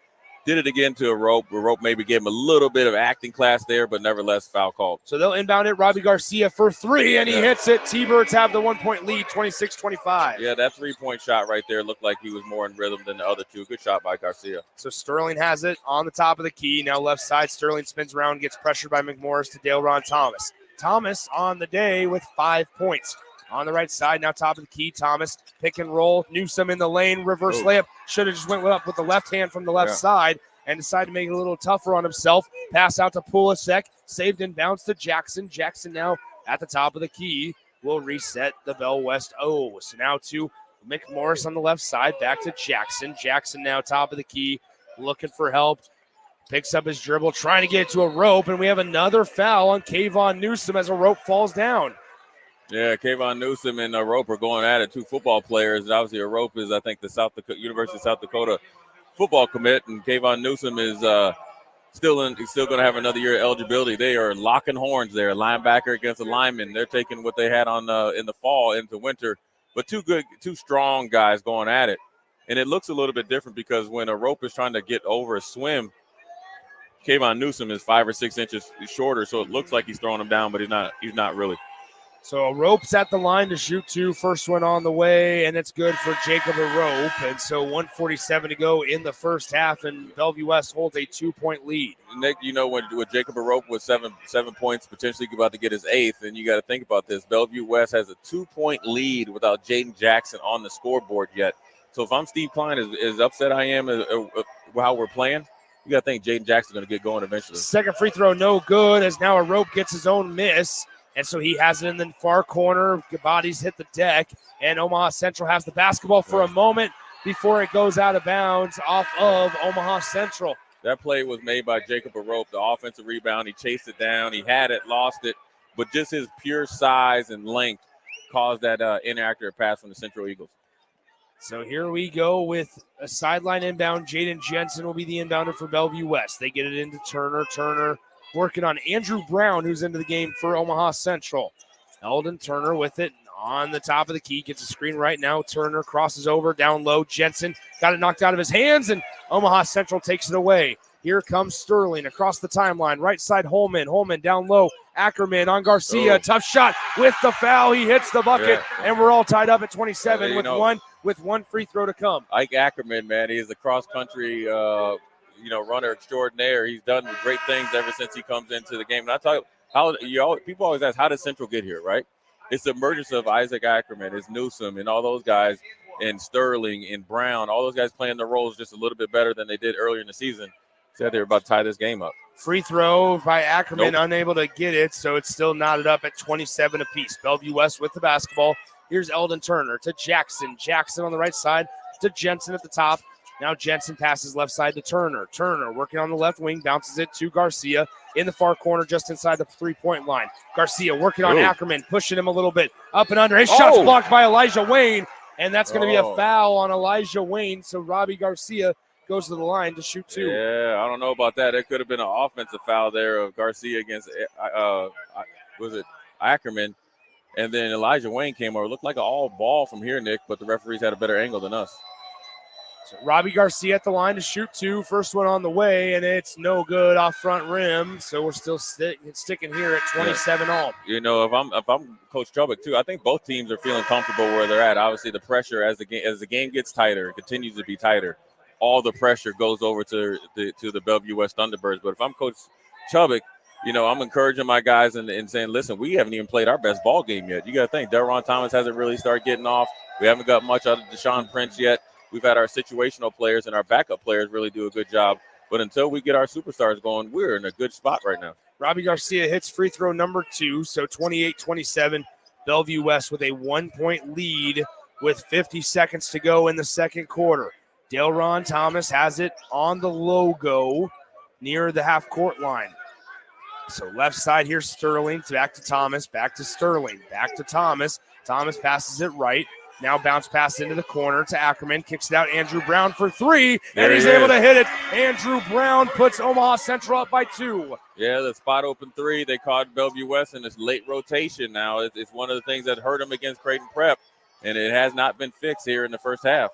Did it again to a rope. A rope maybe gave him a little bit of acting class there, but nevertheless foul called. So they'll inbound it. Robbie Garcia for three, and he hits it. T-Birds have the 1-point lead, 26-25. Yeah, that 3-point shot right there looked like he was more in rhythm than the other two. Good shot by Garcia. So Sterling has it on the top of the key. Now left side, Sterling spins around, gets pressured by McMorris to Dale-Ron Thomas. Thomas on the day with 5 points. On the right side, now top of the key, Thomas, pick and roll. Newsome in the lane, reverse layup. Should have just went up with the left hand from the left side and decided to make it a little tougher on himself. Pass out to Pulisic, saved and bounced to Jackson. Jackson now at the top of the key will reset the Bell West O. So now to McMorris on the left side, back to Jackson. Jackson now top of the key, looking for help. Picks up his dribble, trying to get it to a rope, and we have another foul on Kayvon Newsome as a rope falls down. Yeah, Kayvon Newsome and Rope are going at it. Two football players. Obviously, Rope is, I think, the University of South Dakota football commit, and Kayvon Newsome is still going to have another year of eligibility. They are locking horns there, linebacker against a lineman. They're taking what they had on in the fall into winter, but two strong guys going at it, and it looks a little bit different because when a Rope is trying to get over a swim, Kayvon Newsome is 5 or 6 inches shorter, so it looks like he's throwing him down, but he's not really. So a Rope's at the line to shoot two. First one on the way, and it's good for Jacob Rope. And so 1:47 to go in the first half, and Bellevue West holds a 2-point lead. Nick, when Jacob Rope was 7 points, potentially about to get his 8th, and you got to think about this. Bellevue West has a 2-point lead without Jaden Jackson on the scoreboard yet. So if I'm Steve Klein, as upset I am how we're playing, you got to think Jaden Jackson's going to get going eventually. Second free throw, no good, as now a Rope gets his own miss. And so he has it in the far corner. Bodies hit the deck, and Omaha Central has the basketball for a moment before it goes out of bounds off of Omaha Central. That play was made by Jacob Rope, the offensive rebound. He chased it down. He had it, lost it, but just his pure size and length caused that inaccurate pass from the Central Eagles. So here we go with a sideline inbound. Jaden Jensen will be the inbounder for Bellevue West. They get it into Turner. Turner working on Andrew Brown, who's into the game for Omaha Central. Eldon Turner with it on the top of the key. Gets a screen right now. Turner crosses over, down low. Jensen got it knocked out of his hands, and Omaha Central takes it away. Here comes Sterling across the timeline. Right side, Holman. Holman down low. Ackerman on Garcia. Tough shot with the foul. He hits the bucket, and we're all tied up at 27 with one free throw to come. Ike Ackerman, man, he is a cross-country runner extraordinaire. He's done great things ever since he comes into the game. And I tell you, people always ask, how did Central get here, right? It's the emergence of Isaac Ackerman, it's Newsome, and all those guys, and Sterling and Brown, all those guys playing their roles just a little bit better than they did earlier in the season. Said they were about to tie this game up. Free throw by Ackerman, unable to get it, so it's still knotted up at 27 apiece. Bellevue West with the basketball. Here's Eldon Turner to Jackson. Jackson on the right side to Jensen at the top. Now Jensen passes left side to Turner. Turner working on the left wing, bounces it to Garcia in the far corner just inside the three-point line. Garcia working on Ackerman, pushing him a little bit up and under. His shot's blocked by Elijah Wayne, and that's going to be a foul on Elijah Wayne. So Robbie Garcia goes to the line to shoot two. Yeah, I don't know about that. It could have been an offensive foul there of Garcia against, Ackerman. And then Elijah Wayne came over. It looked like an all ball from here, Nick, but the referees had a better angle than us. So Robbie Garcia at the line to shoot two. First one on the way, and it's no good off front rim. So we're still sticking here at 27 all. You know, if I'm Coach Chubbuck too, I think both teams are feeling comfortable where they're at. Obviously, the pressure as the game gets tighter, it continues to be tighter. All the pressure goes over to the Bellevue West Thunderbirds. But if I'm Coach Chubbuck, you know, I'm encouraging my guys and saying, listen, we haven't even played our best ball game yet. You got to think, Dale-Ron Thomas hasn't really started getting off. We haven't got much out of Deshaun Prince yet. We've had our situational players and our backup players really do a good job. But until we get our superstars going, we're in a good spot right now. Robbie Garcia hits free throw number 2, so 28-27. Bellevue West with a 1-point lead with 50 seconds to go in the second quarter. Dale-Ron Thomas has it on the logo near the half-court line. So left side here, Sterling, back to Thomas, back to Sterling, back to Thomas. Thomas passes it right. Now bounce pass into the corner to Ackerman. Kicks it out. Andrew Brown for 3. And he's able to hit it. Andrew Brown puts Omaha Central up by 2. Yeah, the spot open 3. They caught Bellevue West in this late rotation now. It's one of the things that hurt them against Creighton Prep. And it has not been fixed here in the first half.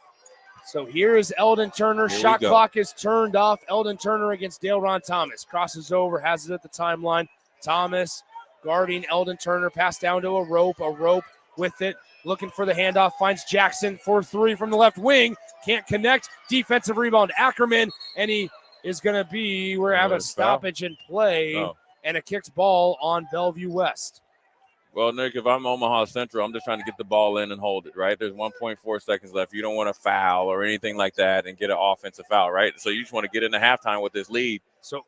So here is Eldon Turner. Here we Shot go. clock is turned off. Eldon Turner against Dale Ron Thomas. Crosses over, has it at the timeline. Thomas guarding Eldon Turner. Pass down to a rope with it. Looking for the handoff. Finds Jackson for three from the left wing. Can't connect. Defensive rebound. Ackerman. And he is going to be, we have a stoppage in play and a kicked ball on Bellevue West. Well, Nick, if I'm Omaha Central, I'm just trying to get the ball in and hold it, right? There's 1.4 seconds left. You don't want to foul or anything like that and get an offensive foul, right? So you just want to get into halftime with this lead. So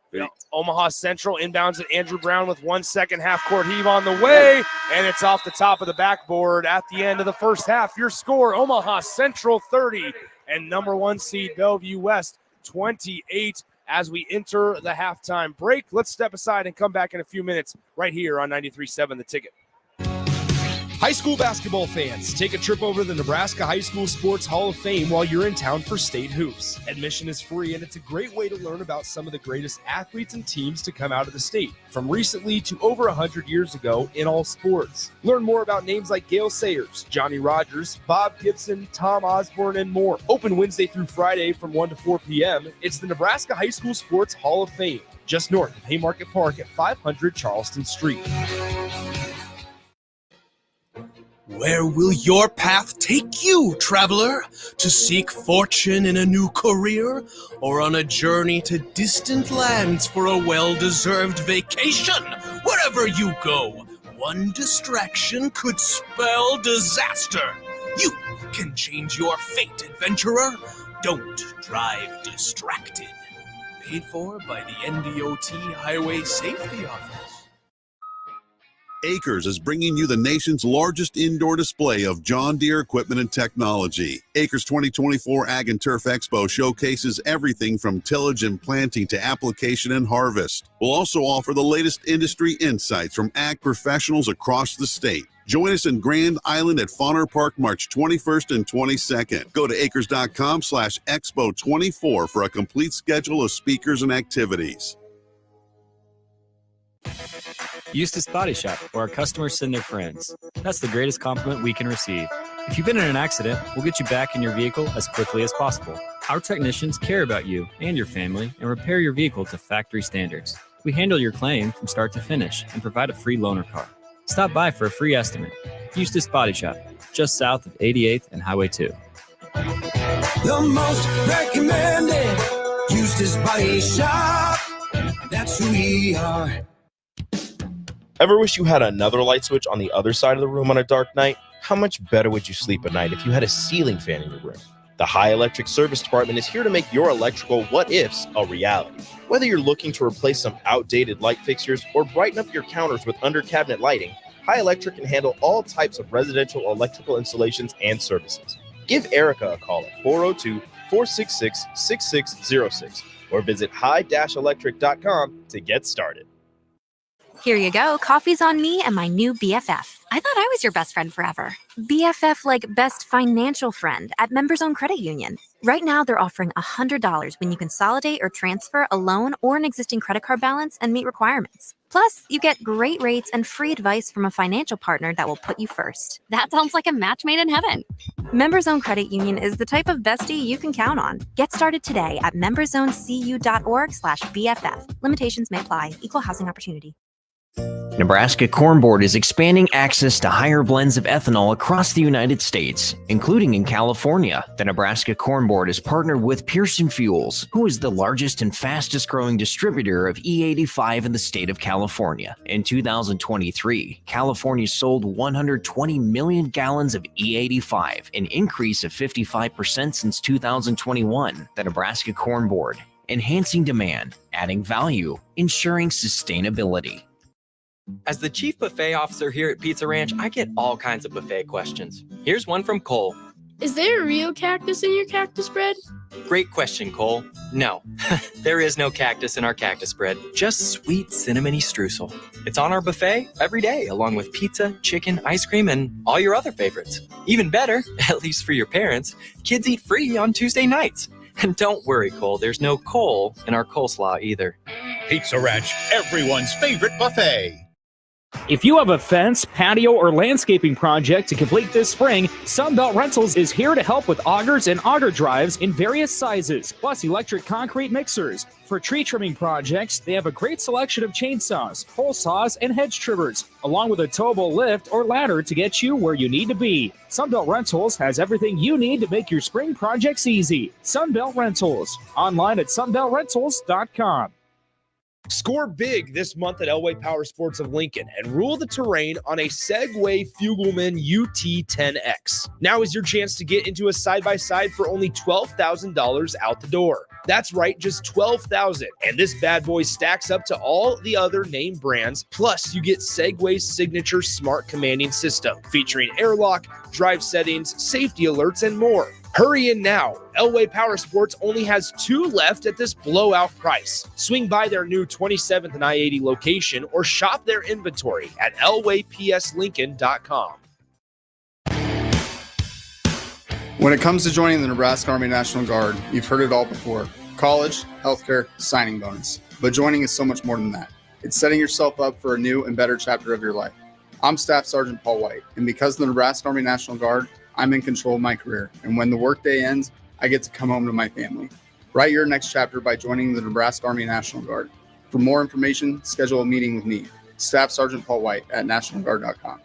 Omaha Central inbounds at Andrew Brown with 1 second, half-court heave on the way, and it's off the top of the backboard at the end of the first half. Your score, Omaha Central 30 and number 1 seed Bellevue West 28 as we enter the halftime break. Let's step aside and come back in a few minutes right here on 93.7 The Ticket. High school basketball fans, take a trip over to the Nebraska High School Sports Hall of Fame while you're in town for state hoops. Admission is free, and it's a great way to learn about some of the greatest athletes and teams to come out of the state, from recently to over 100 years ago in all sports. Learn more about names like Gale Sayers, Johnny Rogers, Bob Gibson, Tom Osborne, and more. Open Wednesday through Friday from 1 to 4 p.m. It's the Nebraska High School Sports Hall of Fame, just north of Haymarket Park at 500 Charleston Street. Where will your path take you, traveler? To seek fortune in a new career? Or on a journey to distant lands for a well-deserved vacation? Wherever you go, one distraction could spell disaster. You can change your fate, adventurer. Don't drive distracted. Paid for by the NDOT Highway Safety Office. Acres is bringing you the nation's largest indoor display of John Deere equipment and technology. Acres 2024 Ag and Turf Expo showcases everything from tillage and planting to application and harvest. We'll also offer the latest industry insights from ag professionals across the state. Join us in Grand Island at Fauner Park March 21st and 22nd. Go to acres.com/expo24 for a complete schedule of speakers and activities. Eustace Body Shop, where our customers send their friends. That's the greatest compliment we can receive. If you've been in an accident, we'll get you back in your vehicle as quickly as possible. Our technicians care about you and your family and repair your vehicle to factory standards. We handle your claim from start to finish and provide a free loaner car. Stop by for a free estimate. Eustace Body Shop, just south of 88th and Highway 2. The most recommended Eustace Body Shop. That's who we are. Ever wish you had another light switch on the other side of the room on a dark night? How much better would you sleep at night if you had a ceiling fan in your room? The High Electric Service Department is here to make your electrical what-ifs a reality. Whether you're looking to replace some outdated light fixtures or brighten up your counters with under-cabinet lighting, High Electric can handle all types of residential electrical installations and services. Give Erica a call at 402-466-6606 or visit high-electric.com to get started. Here you go. Coffee's on me and my new BFF. I thought I was your best friend forever. BFF like best financial friend at Members Own Credit Union. Right now, they're offering $100 when you consolidate or transfer a loan or an existing credit card balance and meet requirements. Plus, you get great rates and free advice from a financial partner that will put you first. That sounds like a match made in heaven. Members Own Credit Union is the type of bestie you can count on. Get started today at memberzonecu.org/BFF. Limitations may apply. Equal housing opportunity. Nebraska Corn Board is expanding access to higher blends of ethanol across the United States, including in California. The Nebraska Corn Board is partnered with Pearson Fuels, who is the largest and fastest growing distributor of E85 in the state of California. In 2023, California sold 120 million gallons of E85, an increase of 55% since 2021. The Nebraska Corn Board, enhancing demand, adding value, ensuring sustainability. As the chief buffet officer here at Pizza Ranch, I get all kinds of buffet questions. Here's one from Cole. Is there a real cactus in your cactus bread? Great question, Cole. No, there is no cactus in our cactus bread, just sweet cinnamony streusel. It's on our buffet every day, along with pizza, chicken, ice cream, and all your other favorites. Even better, at least for your parents, kids eat free on Tuesday nights. And don't worry, Cole, there's no coal in our coleslaw either. Pizza Ranch, everyone's favorite buffet. If you have a fence, patio, or landscaping project to complete this spring, Sunbelt Rentals is here to help with augers and auger drives in various sizes, plus electric concrete mixers. For tree trimming projects, they have a great selection of chainsaws, pole saws, and hedge trimmers, along with a towable lift or ladder to get you where you need to be. Sunbelt Rentals has everything you need to make your spring projects easy. Sunbelt Rentals, online at sunbeltrentals.com. Score big this month at Elway Power Sports of Lincoln and rule the terrain on a Segway Fugelman UT10X. Now is your chance to get into a side-by-side for only $12,000 out the door. That's right, just $12,000. And this bad boy stacks up to all the other name brands. Plus, you get Segway's signature smart commanding system featuring airlock, drive settings, safety alerts, and more. Hurry in now. Elway Power Sports only has 2 left at this blowout price. Swing by their new 27th and I-80 location or shop their inventory at elwaypslincoln.com. When it comes to joining the Nebraska Army National Guard, you've heard it all before. College, healthcare, signing bonus. But joining is so much more than that. It's setting yourself up for a new and better chapter of your life. I'm Staff Sergeant Paul White, and because of the Nebraska Army National Guard, I'm in control of my career, and when the workday ends, I get to come home to my family. Write your next chapter by joining the Nebraska Army National Guard. For more information, schedule a meeting with me, Staff Sergeant Paul White at nationalguard.com.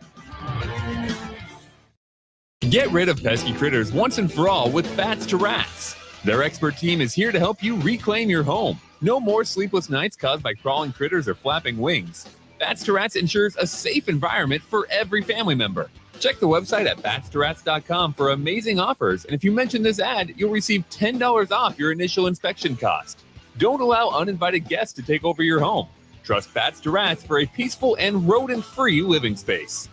Get rid of pesky critters once and for all with Bats to Rats. Their expert team is here to help you reclaim your home. No more sleepless nights caused by crawling critters or flapping wings. Bats to Rats ensures a safe environment for every family member. Check the website at batstoRats.com for amazing offers, and if you mention this ad, you'll receive $10 off your initial inspection cost. Don't allow uninvited guests to take over your home. Trust Bats to Rats for a peaceful and rodent-free living space.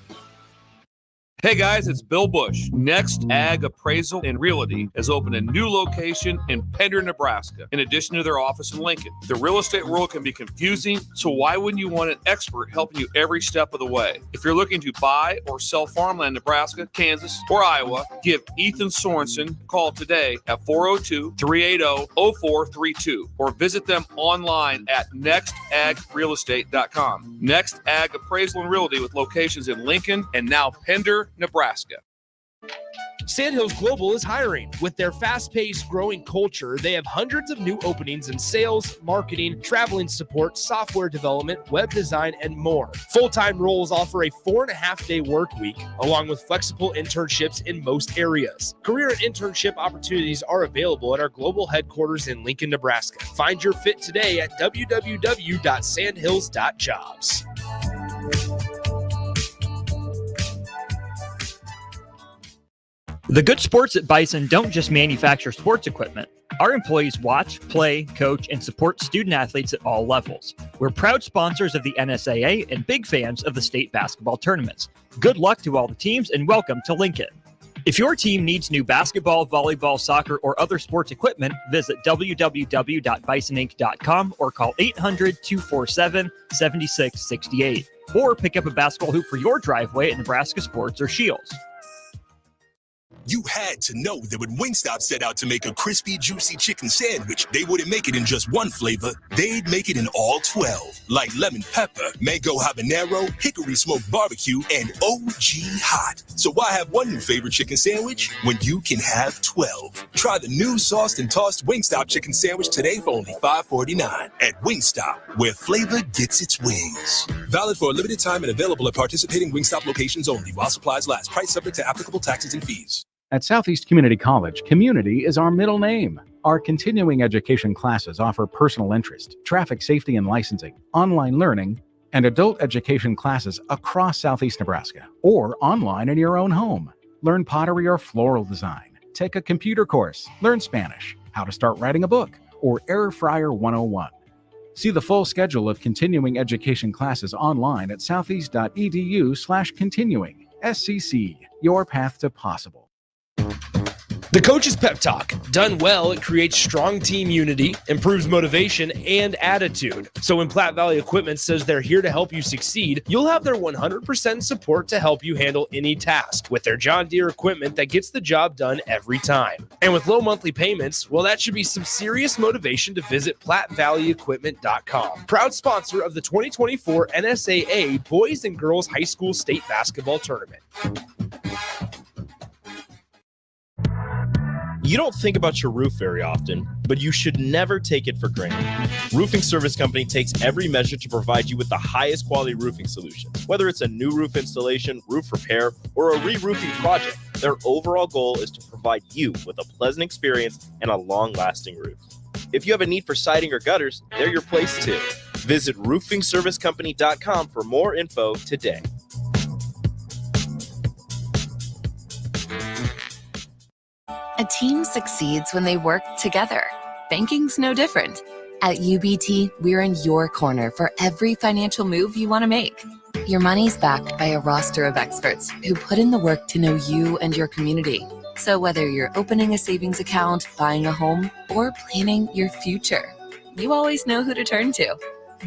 Hey guys, it's Bill Bush. Next Ag Appraisal and Realty has opened a new location in Pender, Nebraska, in addition to their office in Lincoln. The real estate world can be confusing, so why wouldn't you want an expert helping you every step of the way? If you're looking to buy or sell farmland in Nebraska, Kansas, or Iowa, give Ethan Sorensen a call today at 402-380-0432 or visit them online at nextagrealestate.com. Next Ag Appraisal and Realty with locations in Lincoln and now Pender, Nebraska. Sandhills Global is hiring. With their fast-paced, growing culture, they have hundreds of new openings in sales, marketing, traveling support, software development, web design, and more. Full-time roles offer a 4.5-day work week, along with flexible internships in most areas. Career and internship opportunities are available at our global headquarters in Lincoln, Nebraska. Find your fit today at www.sandhills.jobs. The good sports at Bison don't just manufacture sports equipment. Our employees watch, play, coach, and support student athletes at all levels. We're proud sponsors of the NSAA and big fans of the state basketball tournaments. Good luck to all the teams and welcome to Lincoln. If your team needs new basketball, volleyball, soccer, or other sports equipment, visit www.bisoninc.com or call 800-247-7668. Or pick up a basketball hoop for your driveway at Nebraska Sports or Shields. You had to know that when Wingstop set out to make a crispy, juicy chicken sandwich, they wouldn't make it in just one flavor. They'd make it in all 12, like lemon pepper, mango habanero, hickory smoked barbecue, and OG hot. So why have one new favorite chicken sandwich when you can have 12? Try the new sauced and tossed Wingstop chicken sandwich today for only $5.49 at Wingstop, where flavor gets its wings. Valid for a limited time and available at participating Wingstop locations only while supplies last. Price subject to applicable taxes and fees. At Southeast Community College, community is our middle name. Our continuing education classes offer personal interest, traffic safety and licensing, online learning, and adult education classes across Southeast Nebraska, or online in your own home. Learn pottery or floral design, take a computer course, learn Spanish, how to start writing a book, or Air Fryer 101. See the full schedule of continuing education classes online at southeast.edu/continuing. SCC, your path to possible. The Coach's Pep Talk. Done well, it creates strong team unity, improves motivation, and attitude. So when Platte Valley Equipment says they're here to help you succeed, you'll have their 100% support to help you handle any task with their John Deere equipment that gets the job done every time. And with low monthly payments, well, that should be some serious motivation to visit PlatteValleyEquipment.com. Proud sponsor of the 2024 NSAA Boys and Girls High School State Basketball Tournament. You don't think about your roof very often, but you should never take it for granted. Roofing Service Company takes every measure to provide you with the highest quality roofing solution. Whether it's a new roof installation, roof repair, or a re-roofing project, their overall goal is to provide you with a pleasant experience and a long-lasting roof. If you have a need for siding or gutters, they're your place too. Visit roofingservicecompany.com for more info today. A team succeeds when they work together. Banking's no different. At UBT, we're in your corner for every financial move you want to make. Your money's backed by a roster of experts who put in the work to know you and your community. So whether you're opening a savings account, buying a home, or planning your future, you always know who to turn to.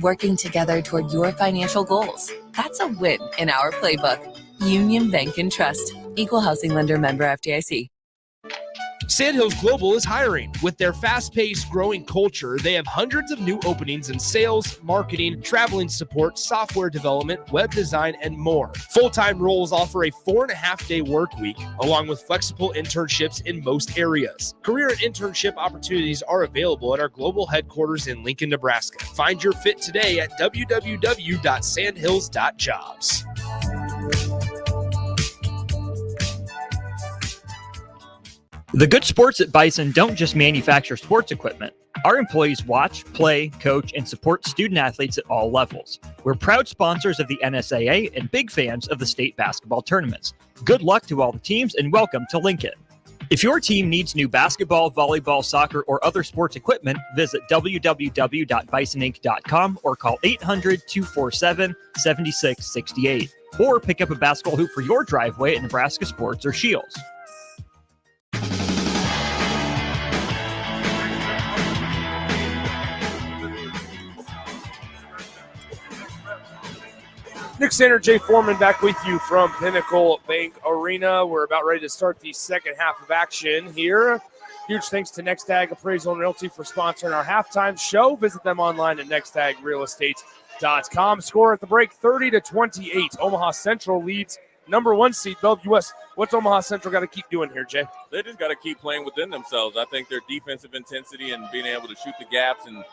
Working together toward your financial goals. That's a win in our playbook. Union Bank and Trust. Equal housing lender, member FDIC. Sandhills Global is hiring. With their fast-paced, growing culture, they have hundreds of new openings in sales, marketing, traveling support, software development, web design, and more. Full-time roles offer a 4.5-day work week, along with flexible internships in most areas. Career and internship opportunities are available at our global headquarters in Lincoln, Nebraska. Find your fit today at www.sandhills.jobs. The good sports at Bison don't just manufacture sports equipment. Our employees watch, play, coach, and support student athletes at all levels. We're proud sponsors of the NSAA and big fans of the state basketball tournaments. Good luck to all the teams and welcome to Lincoln. If your team needs new basketball, volleyball, soccer, or other sports equipment, visit www.bisonink.com or call 800-247-7668. Or pick up a basketball hoop for your driveway at Nebraska Sports or Shields. Nick Sander, Jay Foreman back with you from Pinnacle Bank Arena. We're about ready to start the second half of action here. Huge thanks to Next Ag Appraisal and Realty for sponsoring our halftime show. Visit them online at nextagrealestate.com. Score at the break 30-28. Omaha Central leads number 1 seed Bellevue West. What's Omaha Central got to keep doing here, Jay? They just got to keep playing within themselves. I think their defensive intensity and being able to shoot the gaps and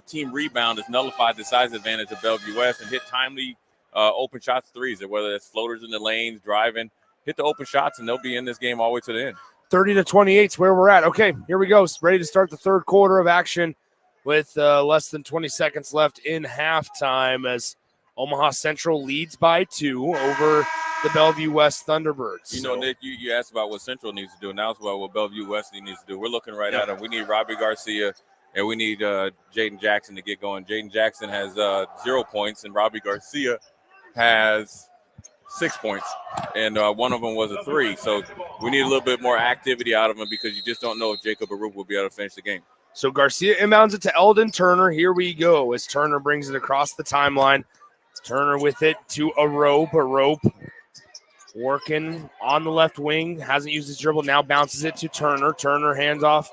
team rebound has nullified the size advantage of Bellevue West and hit timely open shots threes, whether it's floaters in the lanes, driving, hit the open shots, and they'll be in this game all the way to the end. 30-28 is where we're at. Okay, here we go. Ready to start the third quarter of action with less than 20 seconds left in halftime as Omaha Central leads by 2 over the Bellevue West Thunderbirds. You know, Nick, you asked about what Central needs to do. Now it's about what Bellevue West needs to do. We're looking right at them. We need Robbie Garcia, and we need Jaden Jackson to get going. Jaden Jackson has 0 points, and Robbie Garcia has 6 points, and one of them was a 3. So we need a little bit more activity out of him because you just don't know if Jacob Arup will be able to finish the game. So Garcia inbounds it to Eldon Turner. Here we go as Turner brings it across the timeline. Turner with it to Arup. Arup working on the left wing. Hasn't used his dribble. Now bounces it to Turner. Turner hands off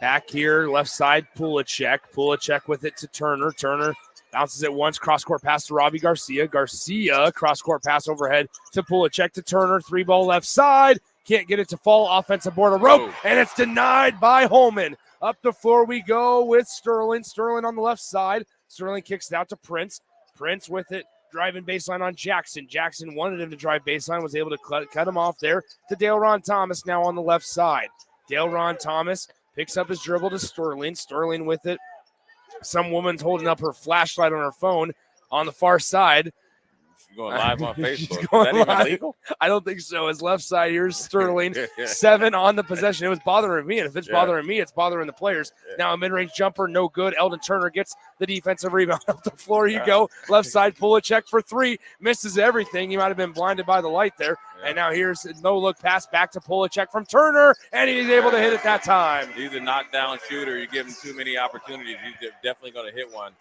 back here. Left side, Pulacek. Pulacek with it to Turner. Turner bounces it once, cross-court pass to Robbie Garcia. Garcia, cross-court pass overhead to Pulacek to Turner. 3-ball left side. Can't get it to fall. Offensive board, Arup, and it's denied by Holman. Up the floor we go with Sterling. Sterling on the left side. Sterling kicks it out to Prince. Prince with it, driving baseline on Jackson. Jackson wanted him to drive baseline, was able to cut him off there to Dale Ron Thomas now on the left side. Dale Ron Thomas picks up his dribble to Sterling. Sterling with it. Some woman's holding up her flashlight on her phone on the far side. She's going live on Facebook. Is that even legal? I don't think so. His left side, here's Sterling. 7 on the possession. It was bothering me, and if it's bothering me, it's bothering the players. Now a mid-range jumper, no good. Eldon Turner gets the defensive rebound. Up the floor you go. Left side, Pulacek for 3. Misses everything. He might have been blinded by the light there. And now here's a no-look pass back to Polacek from Turner, and he's able to hit it that time. He's a knockdown shooter. You give him too many opportunities, he's definitely going to hit one.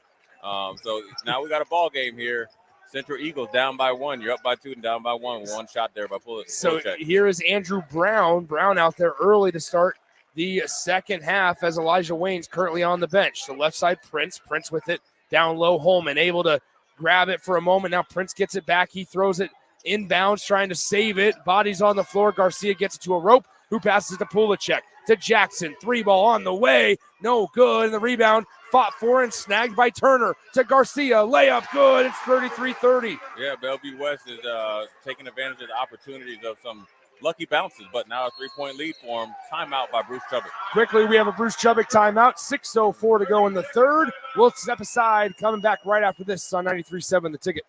So now we got a ball game here. Central Eagles down by 1. You're up by 2 and down by 1. One shot there by Polacek. So here is Andrew Brown. Brown out there early to start the second half as Elijah Wayne's currently on the bench. The left side, Prince with it down low. Holman able to grab it for a moment. Now Prince gets it back. He throws it inbounds, trying to save it. Bodies on the floor. Garcia gets it to a rope, who passes to Polacek. To Jackson. 3-ball on the way. No good. And the rebound fought for and snagged by Turner. To Garcia. Layup good. It's 33-30. Yeah, Bellevue West is taking advantage of the opportunities of some lucky bounces, but now a 3-point lead for him. Timeout by Bruce Chubbuck. Quickly, we have a Bruce Chubbuck timeout. 6:04 to go in the third. We'll step aside. Coming back right after this on 93.7 The Ticket.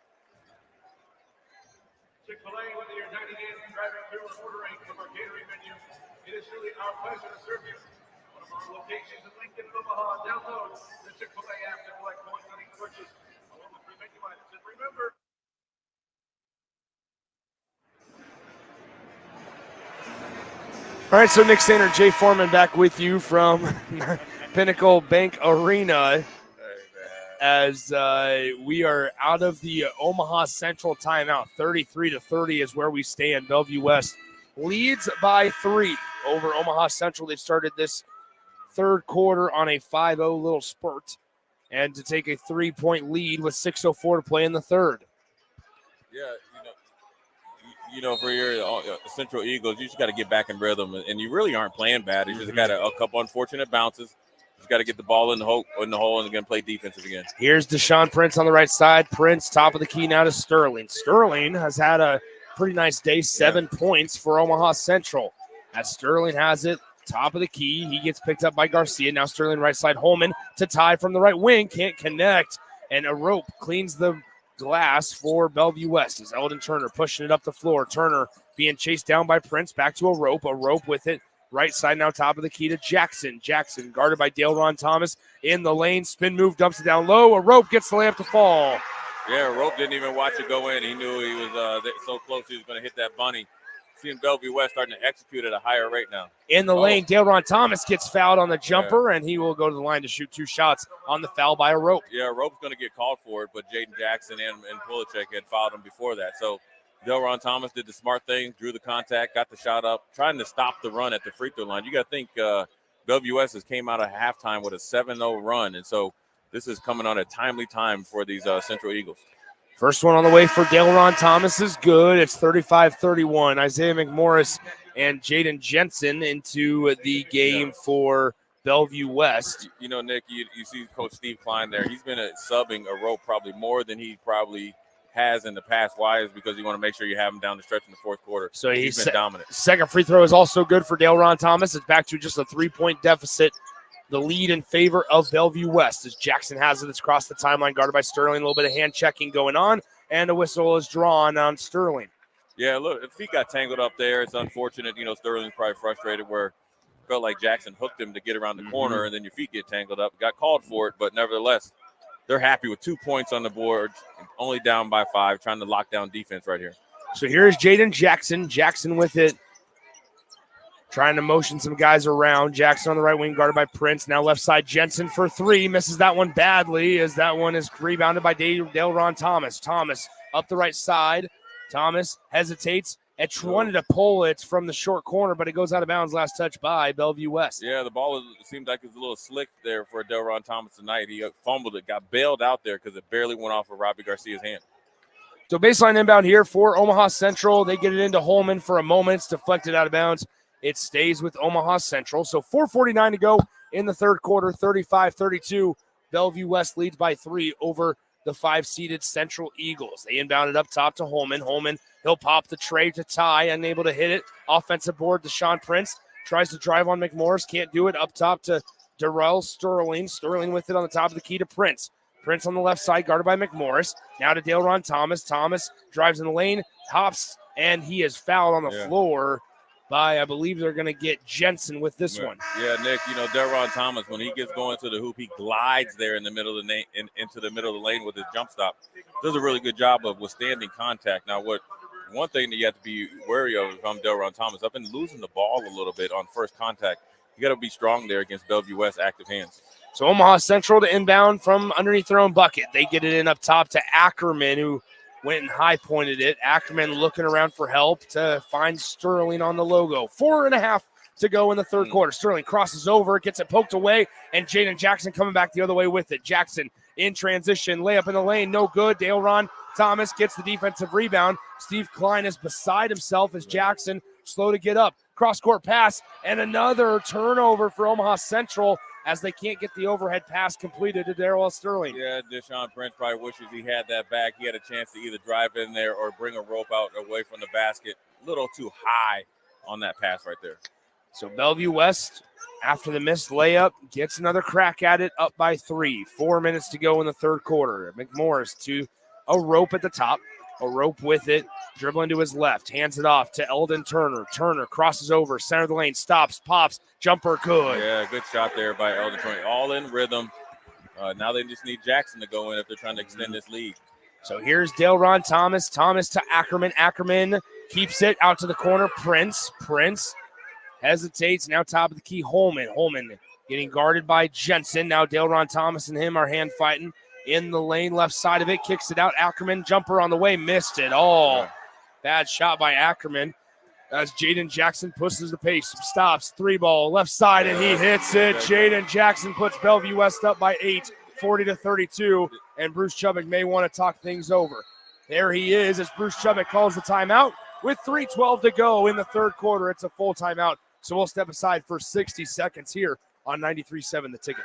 Chick-fil-A, whether you're dining in, driving through, or ordering from our catering menu, it is truly our pleasure to serve you. One of our locations in Lincoln and Omaha. Download the Chick-fil-A app to collect points on each purchase, along with free menu items. And remember, All right, so Nick Sainer, Jay Foreman back with you from Pinnacle Bank Arena as we are out of the Omaha Central timeout. 33-30 is where we stand. Bellevue West leads by 3 over Omaha Central. They've started this third quarter on a 5-0 little spurt and to take a 3-point lead with 6:04 to play in the third. Yeah, for your Central Eagles, you just got to get back in rhythm, and you really aren't playing bad. You just got a couple unfortunate bounces. Just got to get the ball in the hole, and again play defensive again. Here's Deshaun Prince on the right side. Prince top of the key now to Sterling. Sterling has had a pretty nice day, 7 points for Omaha Central. As Sterling has it, top of the key, he gets picked up by Garcia. Now Sterling right side, Holman to Ty from the right wing, can't connect, and a rope cleans the glass for Bellevue West as Eldon Turner pushing it up the floor. Turner being chased down by Prince, back to a rope with it. Right side now, top of the key to Jackson. Jackson guarded by Dale Ron Thomas in the lane. Spin move, dumps it down low. A rope gets the layup to fall. Yeah, Rope didn't even watch it go in. He knew he was so close he was going to hit that bunny. Seeing Bellevue West starting to execute at a higher rate now. In the lane, Dale Ron Thomas gets fouled on the jumper, and he will go to the line to shoot 2 shots on the foul by a Rope. Yeah, Rope's going to get called for it, but Jaden Jackson and Polacek had fouled him before that. So Dale Ron Thomas did the smart thing, drew the contact, got the shot up, trying to stop the run at the free throw line. You got to think Bellevue West has came out of halftime with a 7-0 run, and so this is coming on a timely time for these Central Eagles. First one on the way for Dale Ron Thomas is good. It's 35-31. Isaiah McMorris and Jaden Jensen into the game for Bellevue West. You know, Nick, you see Coach Steve Klein there. He's been subbing a Rope probably more than he probably has in the past. Why? Is because you want to make sure you have him down the stretch in the fourth quarter. So he's been dominant. Second free throw is also good for Dale Ron Thomas. It's back to just a 3-point deficit. The lead in favor of Bellevue West as Jackson has it. It's across the timeline, guarded by Sterling. A little bit of hand checking going on, and a whistle is drawn on Sterling. Yeah, look, if he got tangled up there, it's unfortunate. You know, Sterling's probably frustrated where it felt like Jackson hooked him to get around the corner, and then your feet get tangled up. Got called for it, but nevertheless, they're happy with 2 points on the board, only down by 5, trying to lock down defense right here. So here's Jaden Jackson. Jackson with it, trying to motion some guys around. Jackson on the right wing, guarded by Prince. Now left side, Jensen for 3. Misses that one badly as that one is rebounded by Dale Ron Thomas. Thomas up the right side. Thomas hesitates and wanted to pull it from the short corner, but it goes out of bounds. Last touch by Bellevue West. Yeah, the ball seemed like it was a little slick there for Dale Ron Thomas tonight. He fumbled it, got bailed out there because it barely went off of Robbie Garcia's hand. So baseline inbound here for Omaha Central. They get it into Holman for a moment. It's deflected out of bounds. It stays with Omaha Central. So 4:49 to go in the third quarter, 35-32. Bellevue West leads by 3 over the 5-seeded Central Eagles. They inbound it up top to Holman. Holman, he'll pop the tray to Ty, unable to hit it. Offensive board, Deshaun Prince tries to drive on McMorris, can't do it. Up top to Darrell Sterling. Sterling with it on the top of the key to Prince. Prince on the left side, guarded by McMorris. Now to Dale Ron Thomas. Thomas drives in the lane, hops, and he is fouled on the floor by, I believe they're going to get Jensen with this one. Yeah, Nick, you know, Delron Thomas, when he gets going to the hoop, he glides there in the middle of the into the middle of the lane with his jump stop. Does a really good job of withstanding contact. Now, what one thing that you have to be wary of if I'm Delron Thomas, I've been losing the ball a little bit on first contact. You got to be strong there against Bellevue West active hands. So Omaha Central to inbound from underneath their own bucket. They get it in up top to Ackerman, who went and high-pointed it. Ackerman looking around for help to find Sterling on the logo. 4.5 to go in the third quarter. Sterling crosses over, gets it poked away, and Jaden Jackson coming back the other way with it. Jackson in transition, layup in the lane, no good. Delron Thomas gets the defensive rebound. Steve Klein is beside himself as Jackson slow to get up. Cross-court pass, and another turnover for Omaha Central as they can't get the overhead pass completed to Darrell Sterling. Yeah, Deshaun Prince probably wishes he had that back. He had a chance to either drive in there or bring a rope out away from the basket. A little too high on that pass right there. So Bellevue West, after the missed layup, gets another crack at it, up by 3. 4 minutes to go in the third quarter. McMorris to a rope at the top, a rope with it, dribbling to his left, hands it off to Eldon Turner. Turner crosses over, center of the lane, stops, pops, jumper good. Yeah, good shot there by Eldon Turner. All in rhythm. Now they just need Jackson to go in if they're trying to extend this lead. So here's Delron Thomas. Thomas to Ackerman. Ackerman keeps it out to the corner. Prince hesitates. Now top of the key, Holman. Holman getting guarded by Jensen. Now Delron Thomas and him are hand fighting in the lane, left side of it. Kicks it out. Ackerman, jumper on the way. Missed it all. Bad shot by Ackerman. As Jaden Jackson pushes the pace. Stops. 3-ball, left side, and he hits it. Jaden Jackson puts Bellevue West up by 8, 40-32. And Bruce Chubbuck may want to talk things over. There he is as Bruce Chubbuck calls the timeout with 3:12 to go in the third quarter. It's a full timeout. So we'll step aside for 60 seconds here on 93.7 The Ticket.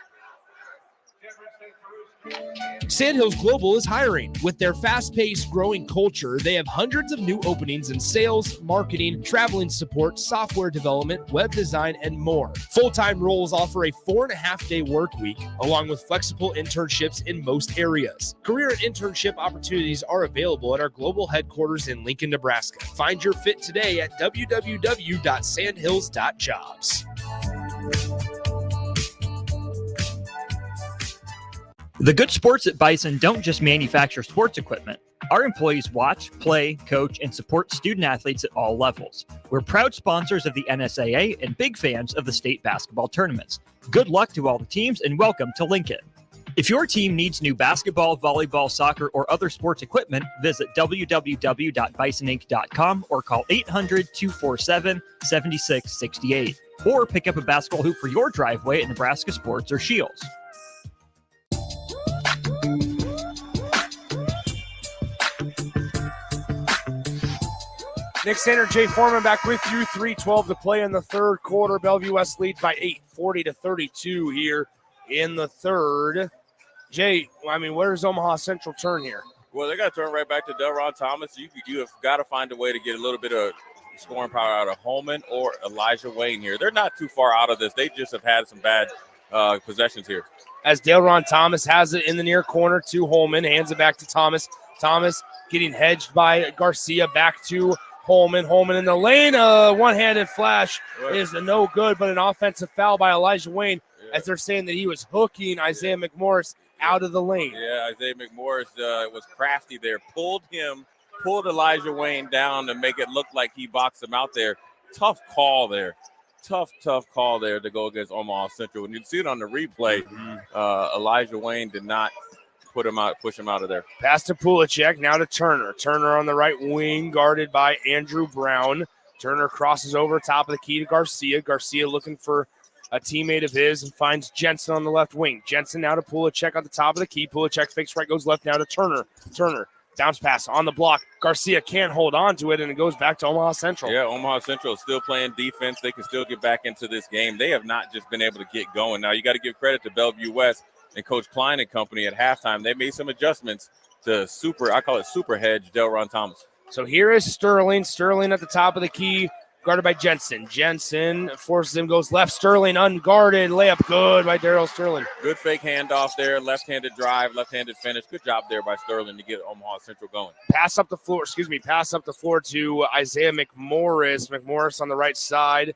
Sandhills Global is hiring. With their fast-paced, growing culture, they have hundreds of new openings in sales, marketing, traveling support, software development, web design, and more. Full-time roles offer a 4.5-day work week, along with flexible internships in most areas. Career and internship opportunities are available at our global headquarters in Lincoln, Nebraska. Find your fit today at www.sandhills.jobs. The good sports at Bison don't just manufacture sports equipment. Our employees watch, play, coach, and support student athletes at all levels. We're proud sponsors of the NSAA and big fans of the state basketball tournaments. Good luck to all the teams and welcome to Lincoln. If your team needs new basketball, volleyball, soccer, or other sports equipment, visit www.bisoninc.com or call 800-247-7668. Or pick up a basketball hoop for your driveway at Nebraska Sports or Shields. Nick Sander, Jay Foreman back with you. 3:12 to play in the third quarter. Bellevue West leads by 8, 40-32 here in the third. Jay, I mean, where's Omaha Central turn here? Well, they got to turn right back to Delron Thomas. You have got to find a way to get a little bit of scoring power out of Holman or Elijah Wayne here. They're not too far out of this. They just have had some bad possessions here. As Delron Thomas has it in the near corner to Holman, hands it back to Thomas. Thomas getting hedged by Garcia, back to Holman. Holman in the lane. One-handed flash is a no good, but an offensive foul by Elijah Wayne, as they're saying that he was hooking Isaiah McMorris out of the lane. Yeah, Isaiah McMorris was crafty there. Pulled Elijah Wayne down to make it look like he boxed him out there. Tough call there. Tough call there to go against Omaha Central. When you see it on the replay, Elijah Wayne did not push him out of there. Pass to Pulacek, now to Turner. Turner on the right wing, guarded by Andrew Brown. Turner crosses over top of the key to Garcia. Garcia looking for a teammate of his and finds Jensen on the left wing. Jensen now to Pulacek on the top of the key. Pulacek fakes right, goes left now to Turner. Turner, bounce pass on the block. Garcia can't hold on to it, and it goes back to Omaha Central. Yeah, Omaha Central is still playing defense. They can still get back into this game. They have not just been able to get going. Now, you got to give credit to Bellevue West and Coach Klein and company at halftime. They made some adjustments to super hedge Delron Thomas. So here is Sterling. Sterling at the top of the key, guarded by Jensen. Jensen forces him, goes left. Sterling unguarded. Layup good by Darrell Sterling. Good fake handoff there. Left-handed drive, left-handed finish. Good job there by Sterling to get Omaha Central going. Pass up the floor to Isaiah McMorris. McMorris on the right side.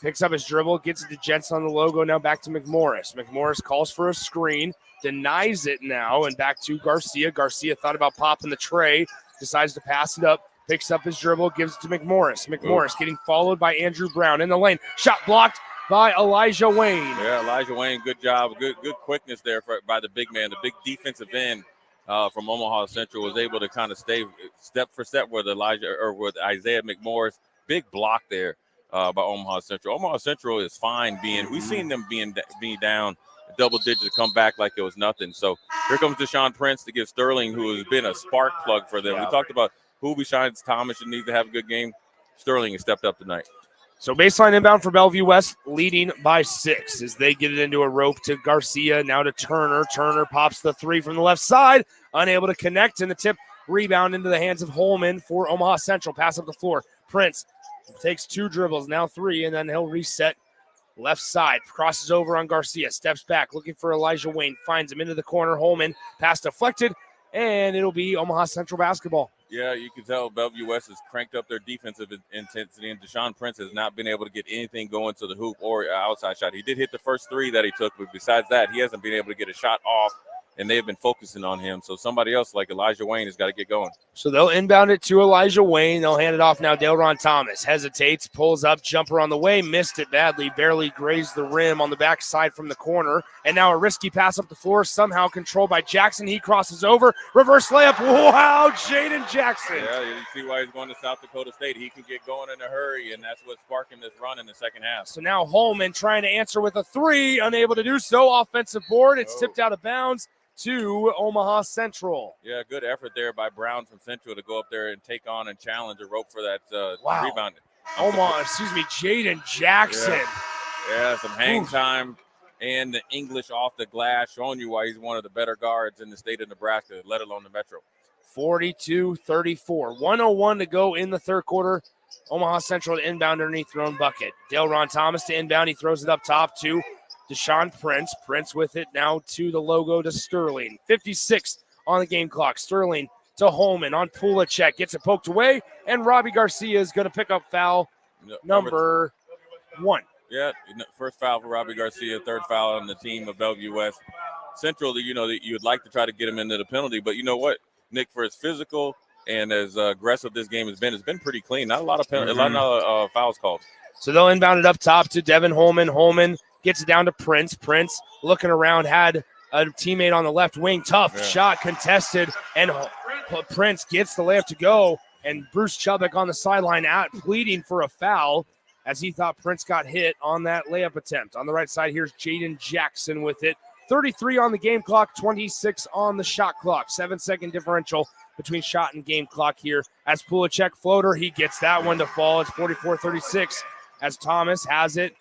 Picks up his dribble, gets it to Jensen on the logo. Now back to McMorris. McMorris calls for a screen, denies it now, and back to Garcia. Garcia thought about popping the tray, decides to pass it up Picks up his dribble, gives it to McMorris. McMorris getting followed by Andrew Brown in the lane. Shot blocked by Elijah Wayne. Yeah, Elijah Wayne, good job. Good quickness there by the big man. The big defensive end from Omaha Central was able to kind of stay step for step with Isaiah McMorris. Big block there by Omaha Central. Omaha Central is fine we've seen them being down double digits, come back like it was nothing. So here comes Deshaun Prince to give Sterling, who has been a spark plug for them. We talked about who shines Thomas and needs to have a good game. Sterling has stepped up tonight. So baseline inbound for Bellevue West, leading by 6 as they get it into a rope to Garcia, now to Turner. Turner pops the 3 from the left side, unable to connect, and the tip rebound into the hands of Holman for Omaha Central. Pass up the floor. Prince takes 2 dribbles, now 3, and then he'll reset left side. Crosses over on Garcia, steps back, looking for Elijah Wayne, finds him into the corner. Holman, pass deflected, and it'll be Omaha Central basketball. Yeah, you can tell Bellevue West has cranked up their defensive intensity, and Deshaun Prince has not been able to get anything going to the hoop or outside shot. He did hit the first 3 that he took, but besides that, he hasn't been able to get a shot off, and they've been focusing on him. So somebody else like Elijah Wayne has got to get going. So they'll inbound it to Elijah Wayne. They'll hand it off now. Delron Thomas hesitates, pulls up, jumper on the way, missed it badly, barely grazed the rim on the backside from the corner. And now a risky pass up the floor, somehow controlled by Jackson. He crosses over, reverse layup. Wow, Jaden Jackson. Yeah, you see why he's going to South Dakota State. He can get going in a hurry, and that's what's sparking this run in the second half. So now Holman trying to answer with a 3, unable to do so. Offensive board, it's tipped out of bounds to Omaha Central. Yeah, good effort there by Brown from Central to go up there and take on and challenge a rope for that rebound. Jaden Jackson. Yeah, some hang time and the English off the glass, showing you why he's one of the better guards in the state of Nebraska, let alone the Metro. 42-34. 1:01 to go in the third quarter. Omaha Central to inbound underneath their own bucket. Delron Thomas to inbound. He throws it up top to Deshaun Prince. Prince with it now to the logo to Sterling. 56 on the game clock. Sterling to Holman on Pulacek. Gets it poked away, and Robbie Garcia is going to pick up foul number 1. Yeah, first foul for Robbie Garcia, third foul on the team of Bellevue West. Central, you would like to try to get him into the penalty, but you know what, Nick, for as physical and as aggressive this game has been, it's been pretty clean. Not a lot of fouls called. So they'll inbound it up top to Devin Holman. Holman gets it down to Prince. Prince looking around, had a teammate on the left wing. Tough shot contested, and Prince gets the layup to go. And Bruce Chubbuck on the sideline out pleading for a foul as he thought Prince got hit on that layup attempt. On the right side, here's Jaden Jackson with it. 33 on the game clock, 26 on the shot clock. 7-second differential between shot and game clock here. As Pulacek floater, he gets that one to fall. It's 44-36 as Thomas has it.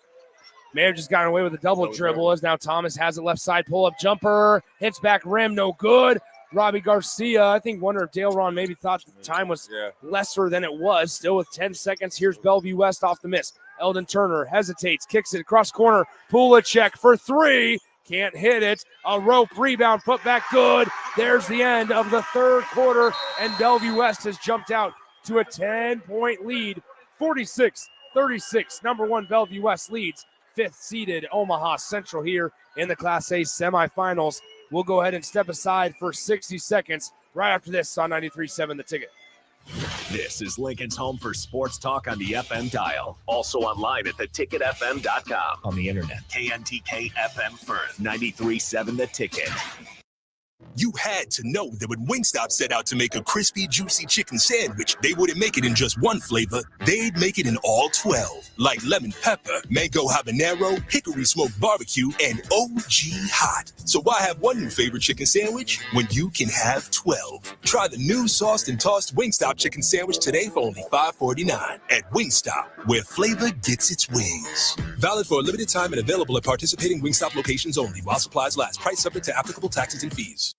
May have just gotten away with a double dribble as now Thomas has it left side, pull-up jumper, hits back rim, no good. Robbie Garcia, I think wonder if Dale Ron maybe thought the time was lesser than it was. Still with 10 seconds, here's Bellevue West off the miss. Eldon Turner hesitates, kicks it across corner. Pulacek for 3, can't hit it. A rope rebound, put back good. There's the end of the third quarter, and Bellevue West has jumped out to a 10-point lead, 46-36. Number 1 Bellevue West leads 5th-seeded Omaha Central here in the Class A semifinals. We'll go ahead and step aside for 60 seconds right after this on 93.7 The Ticket. This is Lincoln's home for sports talk on the FM dial. Also online at theticketfm.com. On the internet. KNTK FM Firth, 93.7 The Ticket. You had to know that when Wingstop set out to make a crispy, juicy chicken sandwich, they wouldn't make it in just one flavor. They'd make it in all 12, like lemon pepper, mango habanero, hickory smoked barbecue, and OG hot. So why have one new favorite chicken sandwich when you can have 12? Try the new sauced and tossed Wingstop chicken sandwich today for only $5.49 at Wingstop, where flavor gets its wings. Valid for a limited time and available at participating Wingstop locations only while supplies last. Price subject to applicable taxes and fees.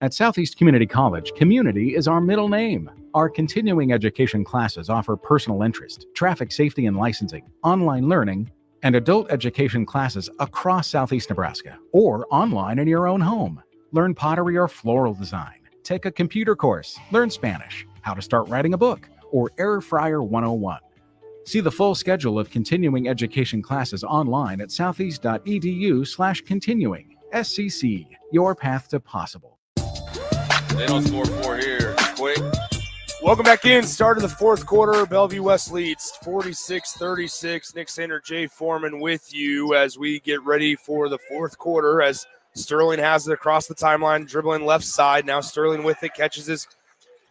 At Southeast Community College, community is our middle name. Our continuing education classes offer personal interest, traffic safety and licensing, online learning, and adult education classes across Southeast Nebraska or online in your own home. Learn pottery or floral design, take a computer course, learn Spanish, how to start writing a book, or Air Fryer 101. See the full schedule of continuing education classes online at southeast.edu/continuing. SCC, your path to possible. They don't score 4 here quick. Welcome back in. Start of the fourth quarter. Bellevue West leads 46-36. Nick Sander, Jay Foreman with you as we get ready for the fourth quarter as Sterling has it across the timeline, dribbling left side. Now Sterling with it, catches his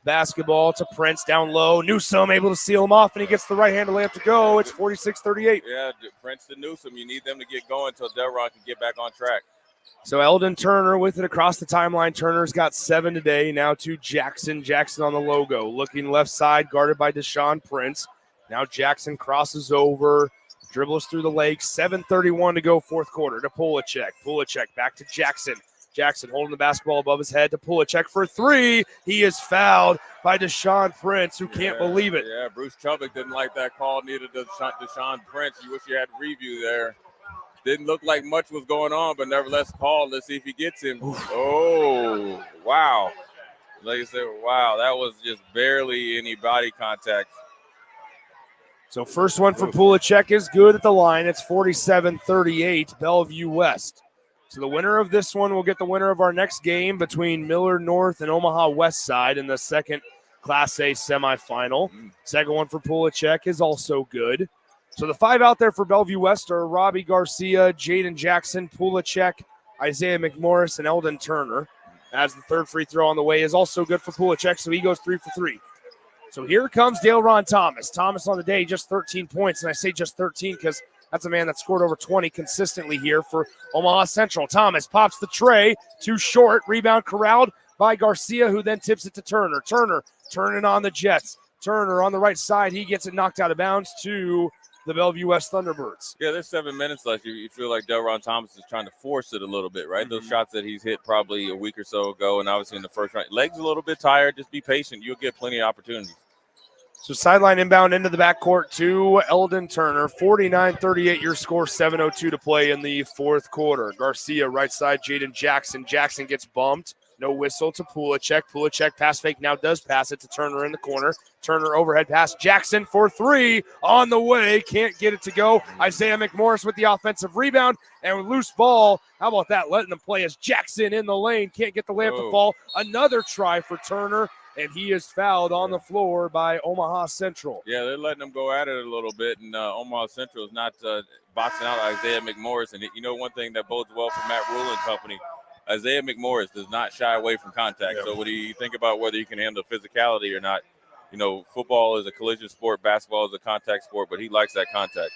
basketball to Prince down low. Newsome able to seal him off, and he gets the right-handed layup to go. It's 46-38. Yeah, Prince to Newsome. You need them to get going until Delron can get back on track. So Eldon Turner with it across the timeline. Turner's got 7 today. Now to Jackson. Jackson on the logo. Looking left side, guarded by Deshaun Prince. Now Jackson crosses over, dribbles through the legs. 7:31 to go fourth quarter to Pulacek. Pulacek back to Jackson. Jackson holding the basketball above his head to Pulacek for 3. He is fouled by Deshaun Prince, who can't believe it. Yeah, Bruce Chubbuck didn't like that call. Neither did Deshaun Prince. You wish you had review there. Didn't look like much was going on, but nevertheless called. Let's see if he gets him. Oh, wow. Like I said, wow, that was just barely any body contact. So first one for Pulacek is good at the line. It's 47-38, Bellevue West. So the winner of this one will get the winner of our next game between Miller North and Omaha West Side in the second Class A semifinal. Second one for Pulacek is also good. So the 5 out there for Bellevue West are Robbie Garcia, Jaden Jackson, Pulacek, Isaiah McMorris, and Eldon Turner. As the third free throw on the way is also good for Pulacek, so he goes 3 for 3. So here comes Dale-Ron Thomas. Thomas on the day, just 13 points, and I say just 13 because that's a man that scored over 20 consistently here for Omaha Central. Thomas pops the tray, too short, rebound corralled by Garcia, who then tips it to Turner. Turner turning on the Jets. Turner on the right side, he gets it knocked out of bounds to the Bellevue West Thunderbirds. Yeah, there's 7 minutes left. You feel like Dale-Ron Thomas is trying to force it a little bit, right? Those shots that he's hit probably a week or so ago, and obviously in the first round. Legs a little bit tired. Just be patient. You'll get plenty of opportunities. So sideline inbound into the backcourt to Eldon Turner. 49-38 your score, 7:02 to play in the fourth quarter. Garcia right side, Jaden Jackson. Jackson gets bumped. No whistle to Pulacek. Pulacek pass fake now does pass it to Turner in the corner. Turner overhead pass. Jackson for 3 on the way. Can't get it to go. Isaiah McMorris with the offensive rebound and loose ball. How about that? Letting them play as Jackson in the lane. Can't get the layup to fall. Another try for Turner, and he is fouled on the floor by Omaha Central. Yeah, they're letting them go at it a little bit, and Omaha Central is not boxing out Isaiah McMorris. And, you know, one thing that bodes well for Matt Rule and company, Isaiah McMorris does not shy away from contact. So when you think about whether you can handle physicality or not, you know, football is a collision sport, basketball is a contact sport, but he likes that contact.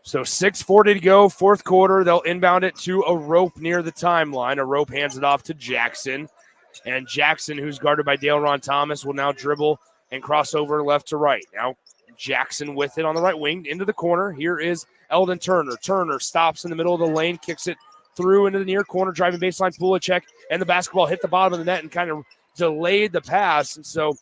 So 6:40 to go, fourth quarter. They'll inbound it to a rope near the timeline. A rope hands it off to Jackson. And Jackson, who's guarded by Dale-Ron Thomas, will now dribble and cross over left to right. Now Jackson with it on the right wing into the corner. Here is Eldon Turner. Turner stops in the middle of the lane, kicks it through into the near corner, driving baseline. Pulacek, and the basketball hit the bottom of the net and kind of delayed the pass. And so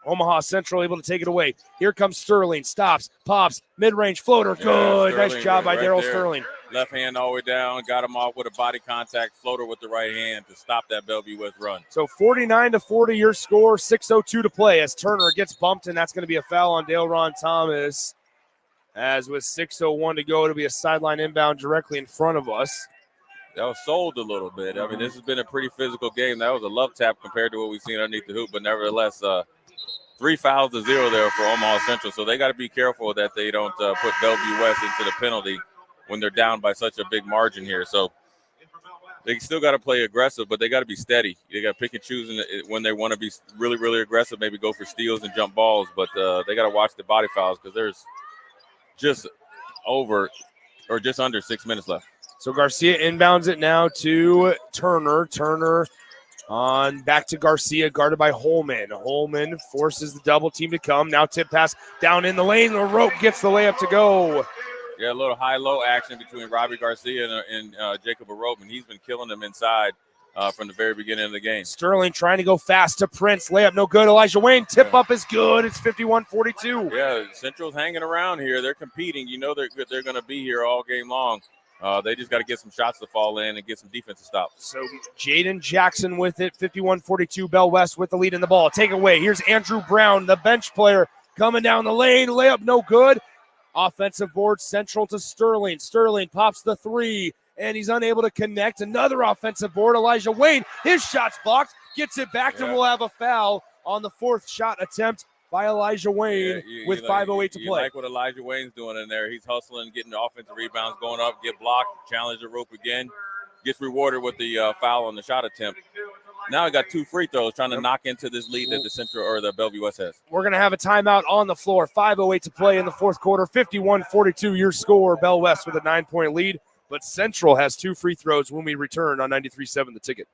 Omaha Central able to take it away. Here comes Sterling. Stops, pops, mid-range floater. Good. Sterling, nice job by right Daryl there. Sterling. Left hand all the way down, got him off with a body contact floater with the right hand to stop that Bellevue West run. So 49-40 your score, 6:02 to play as Turner gets bumped, and that's going to be a foul on Dale-Ron Thomas. As with 6:01 to go, it'll be a sideline inbound directly in front of us. That was sold a little bit. I mean, this has been a pretty physical game. That was a love tap compared to what we've seen underneath the hoop, but nevertheless, 3 fouls to 0 there for Omaha Central. So they got to be careful that they don't put Bellevue West into the penalty when they're down by such a big margin here. So they still got to play aggressive, but they got to be steady. They got to pick and choose when they want to be really, really aggressive, maybe go for steals and jump balls, but they got to watch the body fouls because there's just under 6 minutes left. So Garcia inbounds it now to Turner. Turner on back to Garcia, guarded by Holman. Holman forces the double team to come. Now tip pass down in the lane. The rope gets the layup to go. Yeah, a little high-low action between Robbie Garcia and Jacob Arope, and he's been killing them inside from the very beginning of the game. Sterling trying to go fast to Prince. Layup no good. Elijah Wayne tip up is good. It's 51-42. Yeah, Central's hanging around here. They're competing. You know they're going to be here all game long. They just got to get some shots to fall in and get some defensive stops. So Jaden Jackson with it, 51-42. Bell West with the lead in the ball. Take away. Here's Andrew Brown, the bench player, coming down the lane. Layup no good. Offensive board Central to Sterling. Sterling pops the 3, and he's unable to connect. Another offensive board, Elijah Wayne. His shot's blocked. Gets it back, and we'll have a foul on the fourth shot attempt by Elijah Wayne with 5:08 to you play. like what Elijah Wayne's doing in there. He's hustling, getting the offensive rebounds, going up, get blocked, challenge the rope again, gets rewarded with the foul on the shot attempt. Now he got 2 free throws trying to knock into this lead that the Central or the Bellevue West has. We're going to have a timeout on the floor. 5:08 to play in the fourth quarter. 51-42 your score. Bell West with a 9-point lead, but Central has 2 free throws when we return on 93.7 The Ticket.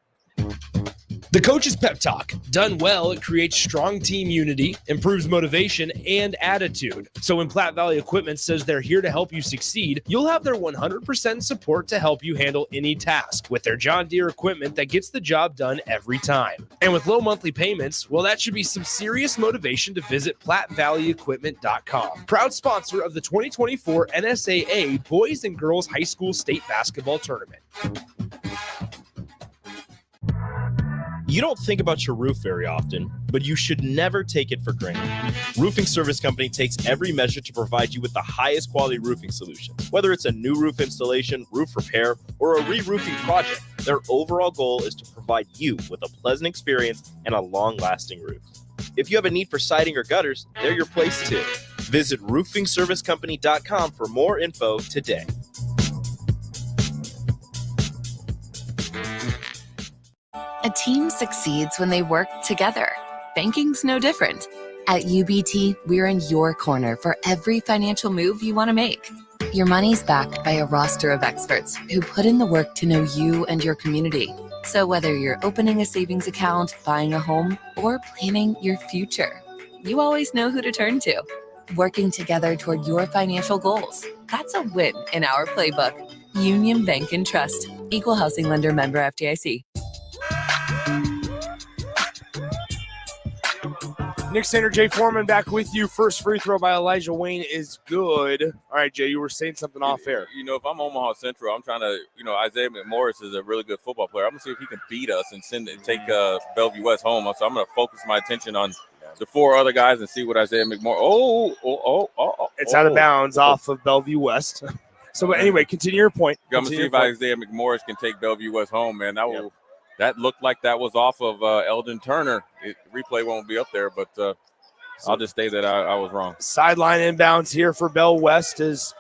The Coach's Pep Talk. Done well, it creates strong team unity, improves motivation, and attitude. So when Platte Valley Equipment says they're here to help you succeed, you'll have their 100% support to help you handle any task with their John Deere equipment that gets the job done every time. And with low monthly payments, well, that should be some serious motivation to visit PlatteValleyEquipment.com. Proud sponsor of the 2024 NSAA Boys and Girls High School State Basketball Tournament. You don't think about your roof very often, but you should never take it for granted. Roofing Service Company takes every measure to provide you with the highest quality roofing solution. Whether it's a new roof installation, roof repair, or a re-roofing project, their overall goal is to provide you with a pleasant experience and a long-lasting roof. If you have a need for siding or gutters, they're your place too. Visit roofingservicecompany.com for more info today. A team succeeds when they work together. Banking's no different. At UBT, we're in your corner for every financial move you want to make. Your money's backed by a roster of experts who put in the work to know you and your community. So whether you're opening a savings account, buying a home, or planning your future, you always know who to turn to. Working together toward your financial goals. That's a win in our playbook. Union Bank and Trust. Equal housing lender, member FDIC. Nick Sander, Jay Foreman back with you. First free throw by Elijah Wayne is good. All right, Jay, you were saying something off air. You know, if I'm Omaha Central, I'm trying to, Isaiah McMorris is a really good football player. I'm going to see if he can beat us and take Bellevue West home. So I'm going to focus my attention on the 4 other guys and see what Isaiah McMorris. It's out of bounds off of Bellevue West. So, but anyway, continue your point. I'm going to see if Isaiah McMorris can take Bellevue West home, man. That looked like that was off of Eldon Turner. Replay won't be up there, but I'll just say that I was wrong. Sideline inbounds here for Bell West is,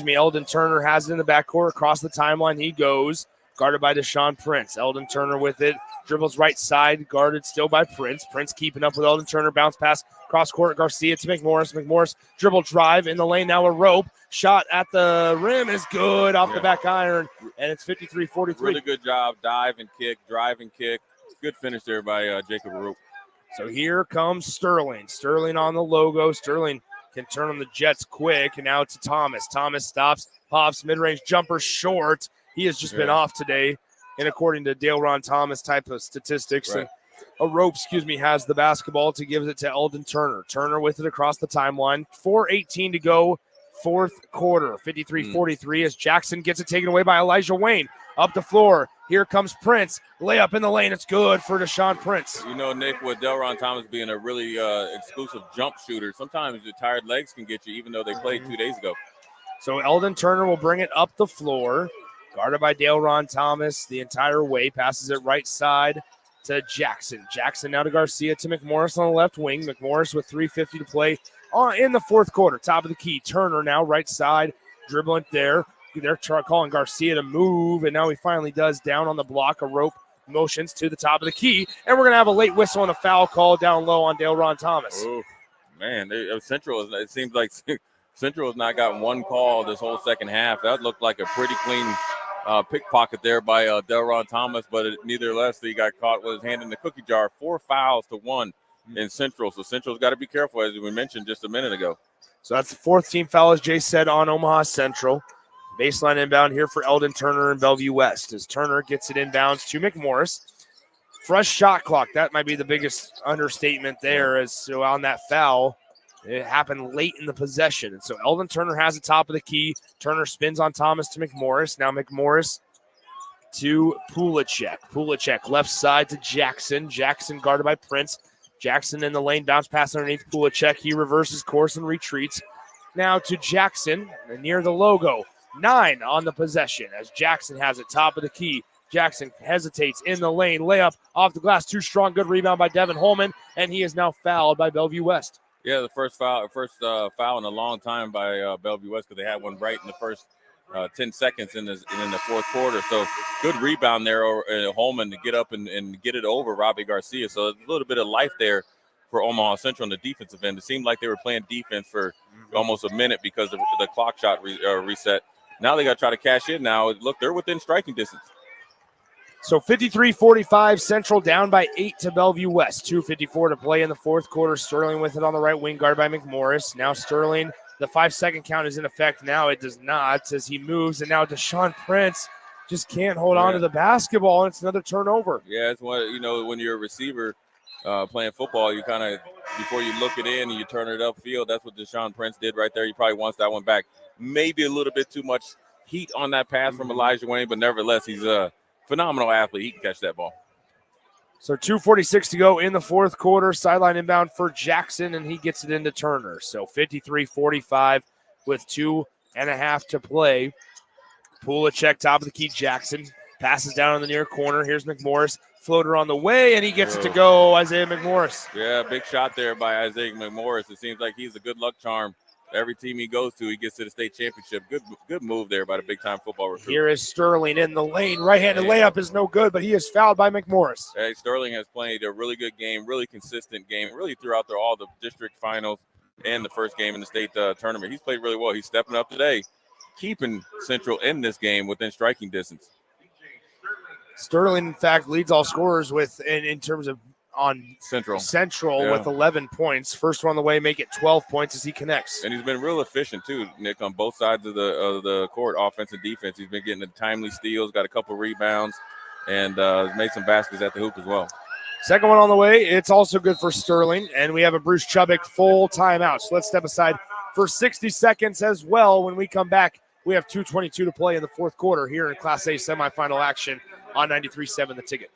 Eldon Turner has it in the backcourt. Across the timeline he goes, guarded by Deshaun Prince. Eldon Turner with it, dribbles right side, guarded still by Prince. Prince keeping up with Eldon Turner, bounce pass, cross court, Garcia to McMorris. McMorris dribble drive in the lane, now a rope. Shot at the rim is good off the back iron, and it's 53-43. Really good job, dive and kick, drive and kick. Good finish there by Jacob Roop. So here comes Sterling. Sterling on the logo. Sterling can turn on the Jets quick, and now to Thomas. Thomas stops, pops, mid-range jumper short. He has just been off today, and according to Dale Ron Thomas type of statistics. Right. A rope, has the basketball to give it to Eldon Turner. Turner with it across the timeline. 4:18 to go. Fourth quarter, 53-43 as Jackson gets it taken away by Elijah Wayne. Up the floor, here comes Prince. Layup in the lane, it's good for Deshaun Prince. You know, Nick, with Delron Thomas being a really exclusive jump shooter, sometimes the tired legs can get you, even though they played 2 days ago. So Eldon Turner will bring it up the floor, guarded by Delron Thomas the entire way, passes it right side to Jackson. Jackson now to Garcia to McMorris on the left wing. McMorris with 3:50 to play in the fourth quarter. Top of the key. Turner now right side, dribbling there. They're calling Garcia to move, and now he finally does. Down on the block, a rope motions to the top of the key, and we're going to have a late whistle and a foul call down low on Dale Ron Thomas. Oh, man, Central, it seems like Central has not gotten one call this whole second half. That looked like a pretty clean pickpocket there by Delron Thomas, but nevertheless, he got caught with his hand in the cookie jar. 4 fouls to 1 in Central. So Central's got to be careful, as we mentioned just a minute ago. So that's the 4th team foul, as Jay said, on Omaha Central. Baseline inbound here for Eldon Turner and Bellevue West as Turner gets it inbounds to McMorris. Fresh shot clock. That might be the biggest understatement there, as so on that foul, it happened late in the possession. And so Eldon Turner has the top of the key. Turner spins on Thomas to McMorris. Now McMorris to Pulacek. Pulacek left side to Jackson. Jackson guarded by Prince. Jackson in the lane, bounce pass underneath Pulacek. He reverses course and retreats. Now to Jackson near the logo. 9 on the possession as Jackson has it top of the key. Jackson hesitates in the lane. Layup off the glass. Too strong. Good rebound by Devin Holman. And he is now fouled by Bellevue West. Yeah, the first foul in a long time by Bellevue West, because they had one right in the first 10 seconds in the fourth quarter. So good rebound there, Holman, to get up and get it over Robbie Garcia. So a little bit of life there for Omaha Central on the defensive end. It seemed like they were playing defense for almost a minute because the clock shot reset. Now they got to try to cash in now. Look, they're within striking distance. So 53-45, Central down by 8 to Bellevue West. 2:54 to play in the fourth quarter. Sterling with it on the right wing, guard by McMorris. Now Sterling, the 5-second count is in effect. Now it does not as he moves. And now Deshaun Prince just can't hold on to the basketball, and it's another turnover. Yeah, it's one, when you're a receiver playing football, you kind of, before you look it in and you turn it upfield, that's what Deshaun Prince did right there. He probably wants that one back. Maybe a little bit too much heat on that pass from Elijah Wayne, but nevertheless, he's a phenomenal athlete. He can catch that ball. So 2:46 to go in the fourth quarter. Sideline inbound for Jackson, and he gets it into Turner. So 53-45 with 2.5 to play. Pulacek, top of the key. Jackson passes down in the near corner. Here's McMorris. Floater on the way, and he gets it to go. Isaiah McMorris. Yeah, big shot there by Isaiah McMorris. It seems like he's a good luck charm. Every team he goes to, he gets to the state championship. Good move there by the big-time football recruit. Here is Sterling in the lane. Right-handed layup is no good, but he is fouled by McMorris. Hey, Sterling has played a really good game, really consistent game, really throughout all the district finals and the first game in the state tournament. He's played really well. He's stepping up today, keeping Central in this game within striking distance. Sterling, in fact, leads all scorers in terms of on Central with 11 points. First one on the way, make it 12 points as he connects. And he's been real efficient too, Nick, on both sides of the court, offense and defense. He's been getting the timely steals, got a couple rebounds, and made some baskets at the hoop as well. Second one on the way. It's also good for Sterling, and we have a Bruce Chubbuck full timeout. So let's step aside for 60 seconds as well. When we come back, we have 2:22 to play in the fourth quarter here in Class A semifinal action on 93.7 The Ticket.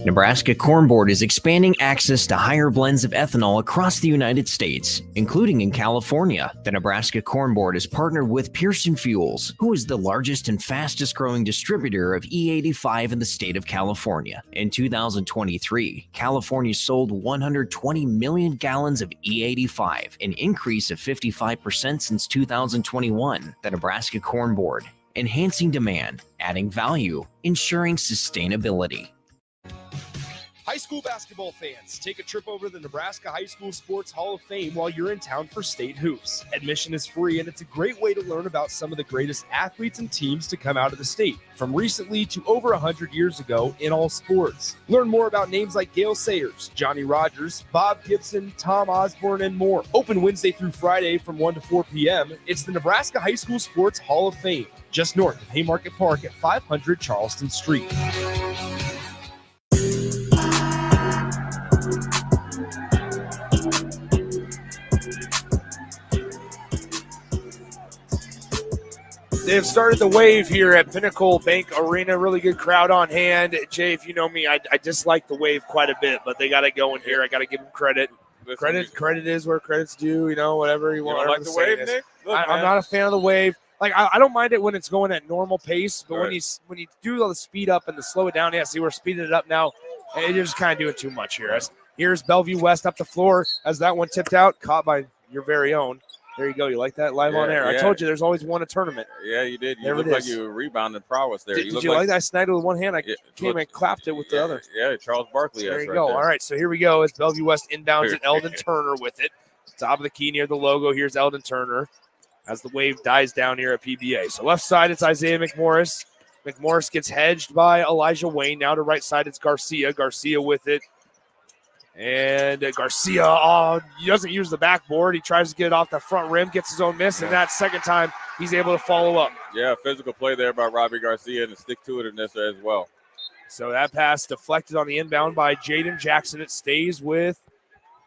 Nebraska Corn Board is expanding access to higher blends of ethanol across the United States, including in California. The Nebraska Corn Board is partnered with Pearson Fuels, who is the largest and fastest growing distributor of E85 in the state of California. In 2023, California sold 120 million gallons of E85, an increase of 55% since 2021. The Nebraska Corn Board, enhancing demand, adding value, ensuring sustainability. High school basketball fans, take a trip over to the Nebraska High School Sports Hall of Fame while you're in town for state hoops. Admission is free, and it's a great way to learn about some of the greatest athletes and teams to come out of the state, from recently to over 100 years ago in all sports. Learn more about names like Gale Sayers, Johnny Rogers, Bob Gibson, Tom Osborne, and more. Open Wednesday through Friday from 1 to 4 p.m. It's the Nebraska High School Sports Hall of Fame, just north of Haymarket Park at 500 Charleston Street. They have started the wave here at Pinnacle Bank Arena. Really good crowd on hand. Jay, if you know me, I dislike the wave quite a bit, but they got it going here. I got to give them credit. Credit is where credit's due. Whatever you want. You don't like the wave, Nick? Look, I'm not a fan of the wave. Like I don't mind it when it's going at normal pace, but when you do all the speed up and the slow it down, see, we're speeding it up now. And you're just kind of doing too much here. Here's Bellevue West up the floor as that one tipped out, caught by your very own. There you go. You like that live on air? I told you there's always one a tournament. Yeah, you did. You looked like you rebounded prowess there. Did you like that? I snagged it with one hand. I came and clapped it with the other. Yeah, Charles Barkley. There you go. All right, so here we go. It's Bellevue West inbounds and Eldon Turner with it. Top of the key near the logo. Here's Eldon Turner as the wave dies down here at PBA. So left side, it's Isaiah McMorris. McMorris gets hedged by Elijah Wayne. Now to right side, it's Garcia. Garcia with it. And Garcia he doesn't use the backboard. He tries to get it off the front rim, gets his own miss, and that second time he's able to follow up. Yeah, physical play there by Robbie Garcia and stick to it in this as well. So that pass deflected on the inbound by Jaden Jackson. It stays with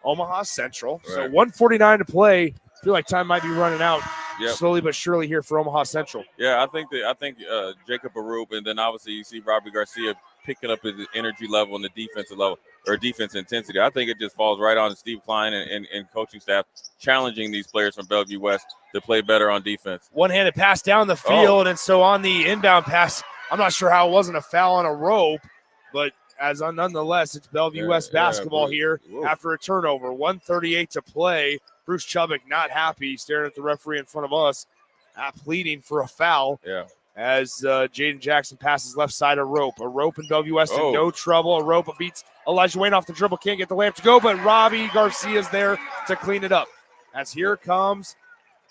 Omaha Central. Right. So 1:49 to play. I feel like time might be running out slowly but surely here for Omaha Central. Yeah, I think Jacob Arup, and then obviously you see Robbie Garcia picking up his energy level and the defensive level or defense intensity. I think it just falls right on Steve Klein and coaching staff challenging these players from Bellevue West to play better on defense. One-handed pass down the field, and so on the inbound pass, I'm not sure how it wasn't a foul on a rope, but nonetheless, it's Bellevue West basketball here after a turnover. 1:38 to play. Bruce Chubbuck not happy, staring at the referee in front of us, pleading for a foul. Yeah. As Jaden Jackson passes left side a rope. A rope in Bellevue West in no trouble. A rope beats Elijah Wayne off the dribble. Can't get the layup to go, but Robbie Garcia's there to clean it up. As here comes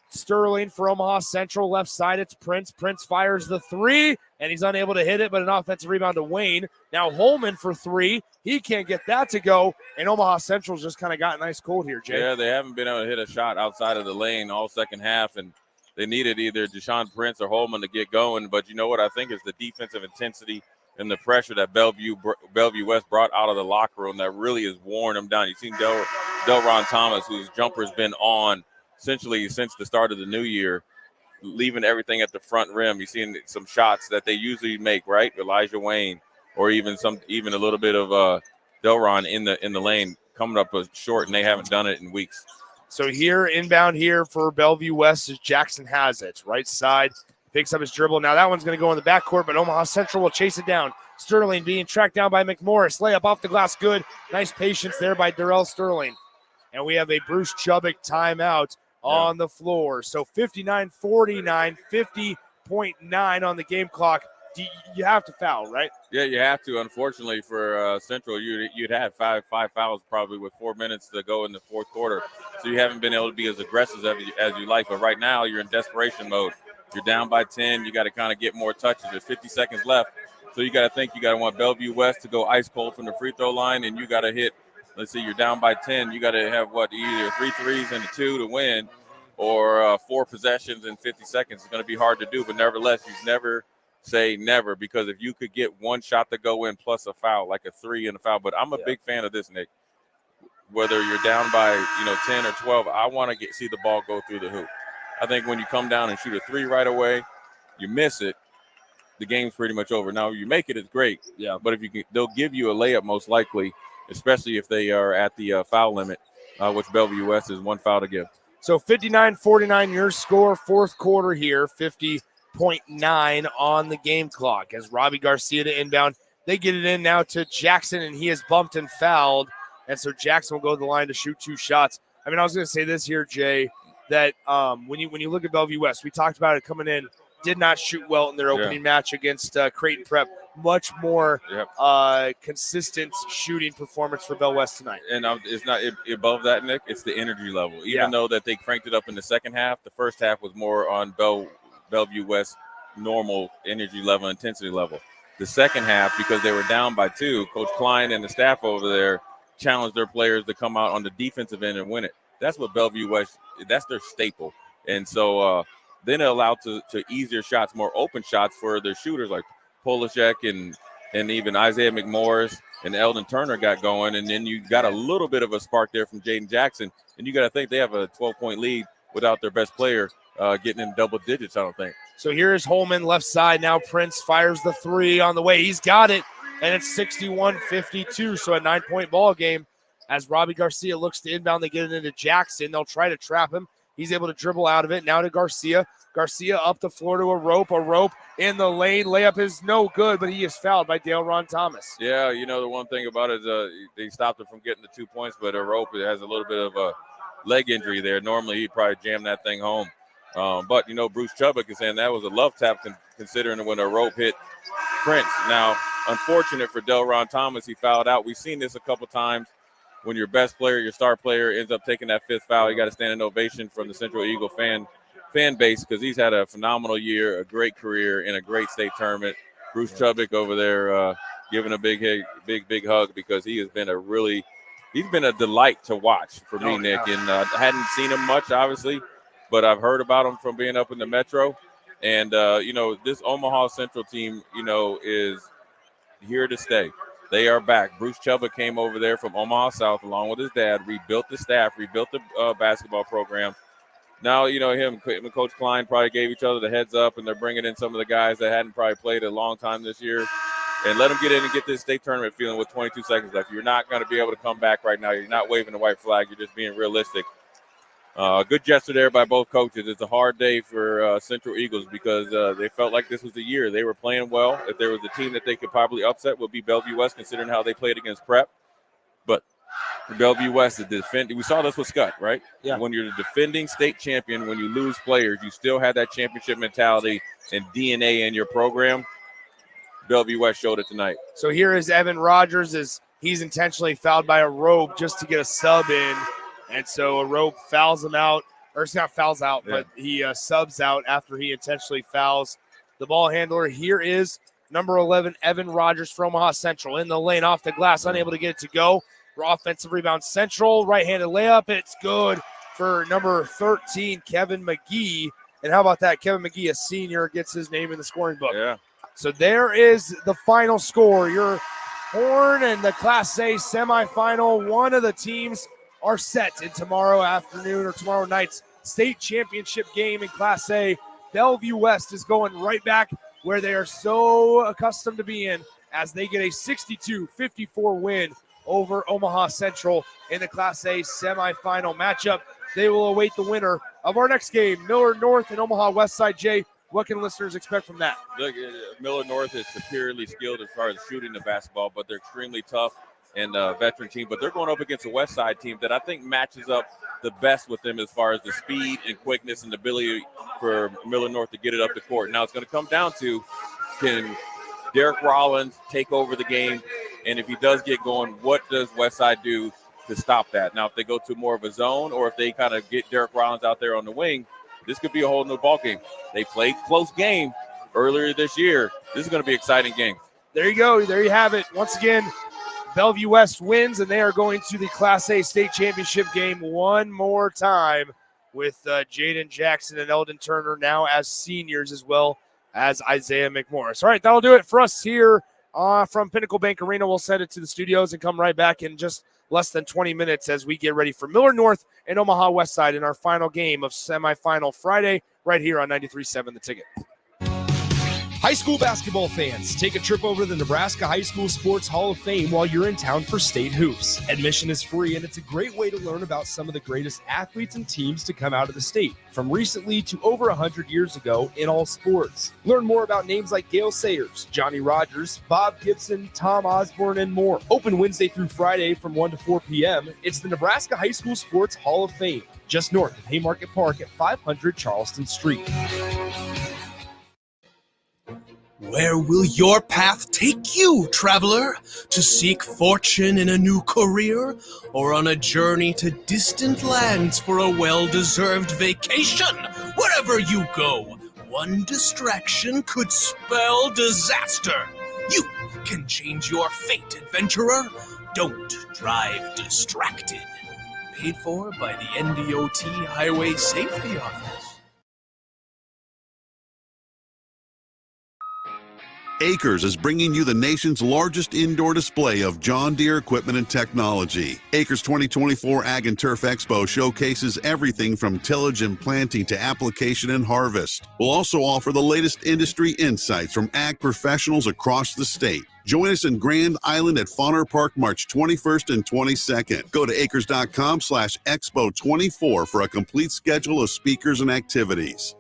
Sterling for Omaha Central. Left side, it's Prince. Prince fires the three, and he's unable to hit it, but an offensive rebound to Wayne. Now Holman for three. He can't get that to go, and Omaha Central's just kind of got nice cold here, Jay. Yeah, they haven't been able to hit a shot outside of the lane all second half, and they needed either Deshaun Prince or Holman to get going. But you know what I think is the defensive intensity and the pressure that Bellevue West brought out of the locker room that really has worn them down. You've seen Delron Thomas, whose jumper's been on essentially since the start of the new year, leaving everything at the front rim. You've seen some shots that they usually make, right? Elijah Wayne, or even a little bit of Delron in the lane coming up short, and they haven't done it in weeks. So here, inbound here for Bellevue West is Jackson has it. Right side, picks up his dribble. Now that one's going to go in the backcourt, but Omaha Central will chase it down. Sterling being tracked down by McMorris. Layup off the glass, good. Nice patience there by Darrell Sterling. And we have a Bruce Chubbuck timeout on the floor. So 59-49, 50.9 on the game clock. You have to foul, right? Yeah, you have to. Unfortunately for Central, you'd have five fouls probably with 4 minutes to go in the fourth quarter. So you haven't been able to be as aggressive as you like. But right now, you're in desperation mode. You're down by 10. You got to kind of get more touches. There's 50 seconds left. So you got to want Bellevue West to go ice cold from the free throw line, and you got to hit. Let's see, you're down by 10. You got to have either 3 threes and a 2 to win, or 4 possessions in 50 seconds. It's going to be hard to do, but nevertheless, you never say never, because if you could get one shot to go in plus a foul, like a 3 and a foul. But I'm a big fan of this, Nick. Whether you're down by 10 or 12, I want to see the ball go through the hoop. I think when you come down and shoot a 3 right away, you miss it, the game's pretty much over. Now you make it, it's great. Yeah. But they'll give you a layup most likely, especially if they are at the foul limit, which Bellevue West is 1 foul to give. So 59-49 your score, fourth quarter here, 50.9 on the game clock as Robbie Garcia to inbound. They get it in now to Jackson, and he is bumped and fouled. And so Jackson will go to the line to shoot 2 shots. I mean, I was going to say this here, Jay, that when you look at Bellevue West, we talked about it coming in, did not shoot well in their opening match against Creighton Prep. Much more consistent shooting performance for Bell West tonight. And it's not above that, Nick. It's the energy level. Even though that they cranked it up in the second half, the first half was more on Bellevue West normal energy level, intensity level. The second half, because they were down by 2, Coach Klein and the staff over there challenged their players to come out on the defensive end and win it. That's what Bellevue West, that's their staple. And so then it allowed to easier shots, more open shots for their shooters like Polishek and even Isaiah McMorris and Eldon Turner got going. And then you got a little bit of a spark there from Jaden Jackson. And you got to think they have a 12-point lead without their best player getting in double digits, I don't think. So here's Holman left side. Now Prince fires the 3 on the way. He's got it, and it's 61-52. So a 9-point ball game as Robbie Garcia looks to inbound. They get it into Jackson. They'll try to trap him. He's able to dribble out of it. Now to Garcia. Garcia up the floor to a rope in the lane. Layup is no good, but he is fouled by Dale Ron Thomas. Yeah, the one thing about it is they stopped him from getting the 2 points, but a rope, it has a little bit of a leg injury there. Normally, he'd probably jam that thing home. But, Bruce Chubbuck is saying that was a love tap considering when a rope hit Prince. Now, unfortunate for Delron Thomas, he fouled out. We've seen this a couple times. When your best player, your star player, ends up taking that 5th foul, you got to stand an ovation from the Central Eagle fan base because he's had a phenomenal year, a great career in a great state tournament. Bruce Chubbuck over there giving a big hug because he has been he's been a delight to watch for me, Nick. And I hadn't seen him much, obviously, but I've heard about him from being up in the Metro. And, this Omaha Central team, is here to stay. They are back. Bruce Chubbuck came over there from Omaha South along with his dad, rebuilt the staff, rebuilt the basketball program. Now, him and Coach Klein probably gave each other the heads up, and they're bringing in some of the guys that hadn't probably played a long time this year. And let them get in and get this state tournament feeling with 22 seconds left. You're not going to be able to come back right now. You're not waving the white flag. You're just being realistic. Good gesture there by both coaches. It's a hard day for Central Eagles because they felt like this was the year. They were playing well. If there was a team that they could probably upset, would be Bellevue West, considering how they played against Prep. But Bellevue West is defending. We saw this with Scott, right? Yeah. When you're the defending state champion, when you lose players, you still have that championship mentality and DNA in your program. Bellevue West showed it tonight. So here is Evan Rogers as he's intentionally fouled by a rope just to get a sub in. And so a rope fouls him out, or it's not fouls out, but he subs out after he intentionally fouls the ball handler. Here is number 11, Evan Rogers from Omaha Central in the lane off the glass, unable to get it to go. Offensive rebound Central, right-handed layup. It's good for number 13, Kevin McGee. And how about that? Kevin McGee, a senior, gets his name in the scoring book. Yeah. So there is the final score. Your Horn and the Class A semifinal. One of the teams are set in tomorrow afternoon or tomorrow night's state championship game in Class A. Bellevue West is going right back where they are so accustomed to being as they get a 62-54 win over Omaha Central in the Class A semifinal matchup. They will await the winner of our next game, Miller North and Omaha Westside. Jay, what can listeners expect from that? Look, Miller North is superiorly skilled as far as shooting the basketball, but they're extremely tough and a veteran team. But they're going up against a Westside team that I think matches up the best with them as far as the speed and quickness and the ability for Miller North to get it up the court. Now it's going to come down to, can Derek Rollins take over the game? And if he does get going, what does Westside do to stop that? Now, if they go to more of a zone or if they kind of get Derek Rollins out there on the wing, this could be a whole new ball game. They played close game earlier this year. This is going to be an exciting game. There you go. There you have it. Once again, Bellevue West wins, and they are going to the Class A state championship game one more time with Jaden Jackson and Eldon Turner now as seniors, as well as Isaiah McMorris. All right, that'll do it for us here from Pinnacle Bank Arena. We'll send it to the studios and come right back in just less than 20 minutes as we get ready for Miller North and Omaha Westside in our final game of semifinal Friday right here on 93.7 The Ticket. High school basketball fans, take a trip over to the Nebraska High School Sports Hall of Fame while you're in town for state hoops. Admission is free, and it's a great way to learn about some of the greatest athletes and teams to come out of the state, from recently to over 100 years ago in all sports. Learn more about names like Gale Sayers, Johnny Rogers, Bob Gibson, Tom Osborne, and more. Open Wednesday through Friday from 1 to 4 p.m. It's the Nebraska High School Sports Hall of Fame, just north of Haymarket Park at 500 Charleston Street. Where will your path take you, traveler? To seek fortune in a new career? Or on a journey to distant lands for a well-deserved vacation? Wherever you go, one distraction could spell disaster. You can change your fate, adventurer. Don't drive distracted. Paid for by the NDOT Highway Safety Office. Acres is bringing you the nation's largest indoor display of John Deere equipment and technology. Acres 2024 Ag and Turf Expo showcases everything from tillage and planting to application and harvest. We'll also offer the latest industry insights from ag professionals across the state. Join us in Grand Island at Fauner Park March 21st and 22nd. Go to acres.com/expo24 for a complete schedule of speakers and activities.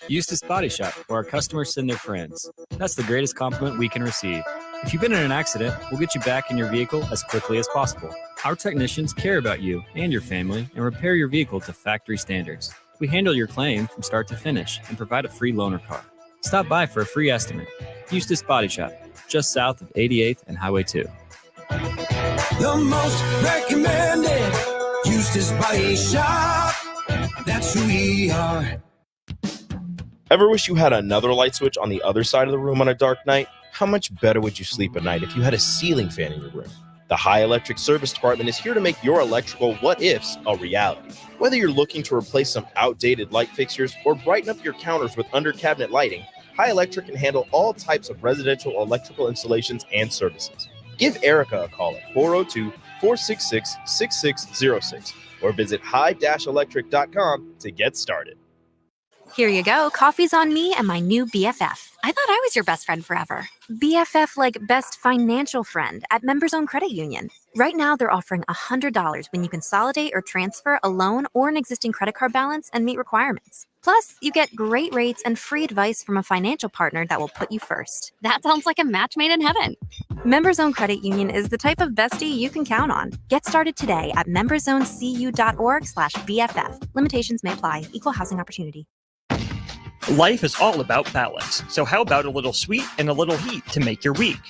Eustace Body Shop, where our customers send their friends. That's the greatest compliment we can receive. If you've been in an accident, we'll get you back in your vehicle as quickly as possible. Our technicians care about you and your family and repair your vehicle to factory standards. We handle your claim from start to finish and provide a free loaner car. Stop by for a free estimate. Eustace Body Shop, just south of 88th and Highway 2. The most recommended Eustace Body Shop. That's who we are. Ever wish you had another light switch on the other side of the room on a dark night? How much better would you sleep at night if you had a ceiling fan in your room? The High Electric Service Department is here to make your electrical what-ifs a reality. Whether you're looking to replace some outdated light fixtures or brighten up your counters with under-cabinet lighting, High Electric can handle all types of residential electrical installations and services. Give Erica a call at 402-466-6606 or visit high-electric.com to get started. Here you go. Coffee's on me and my new BFF. I thought I was your best friend forever. BFF like best financial friend at Members Own Credit Union. Right now, they're offering $100 when you consolidate or transfer a loan or an existing credit card balance and meet requirements. Plus, you get great rates and free advice from a financial partner that will put you first. That sounds like a match made in heaven. Members Own Credit Union is the type of bestie you can count on. Get started today at memberzonecu.org/BFF. Limitations may apply. Equal housing opportunity. Life is all about balance, so how about a little sweet and a little heat to make your week?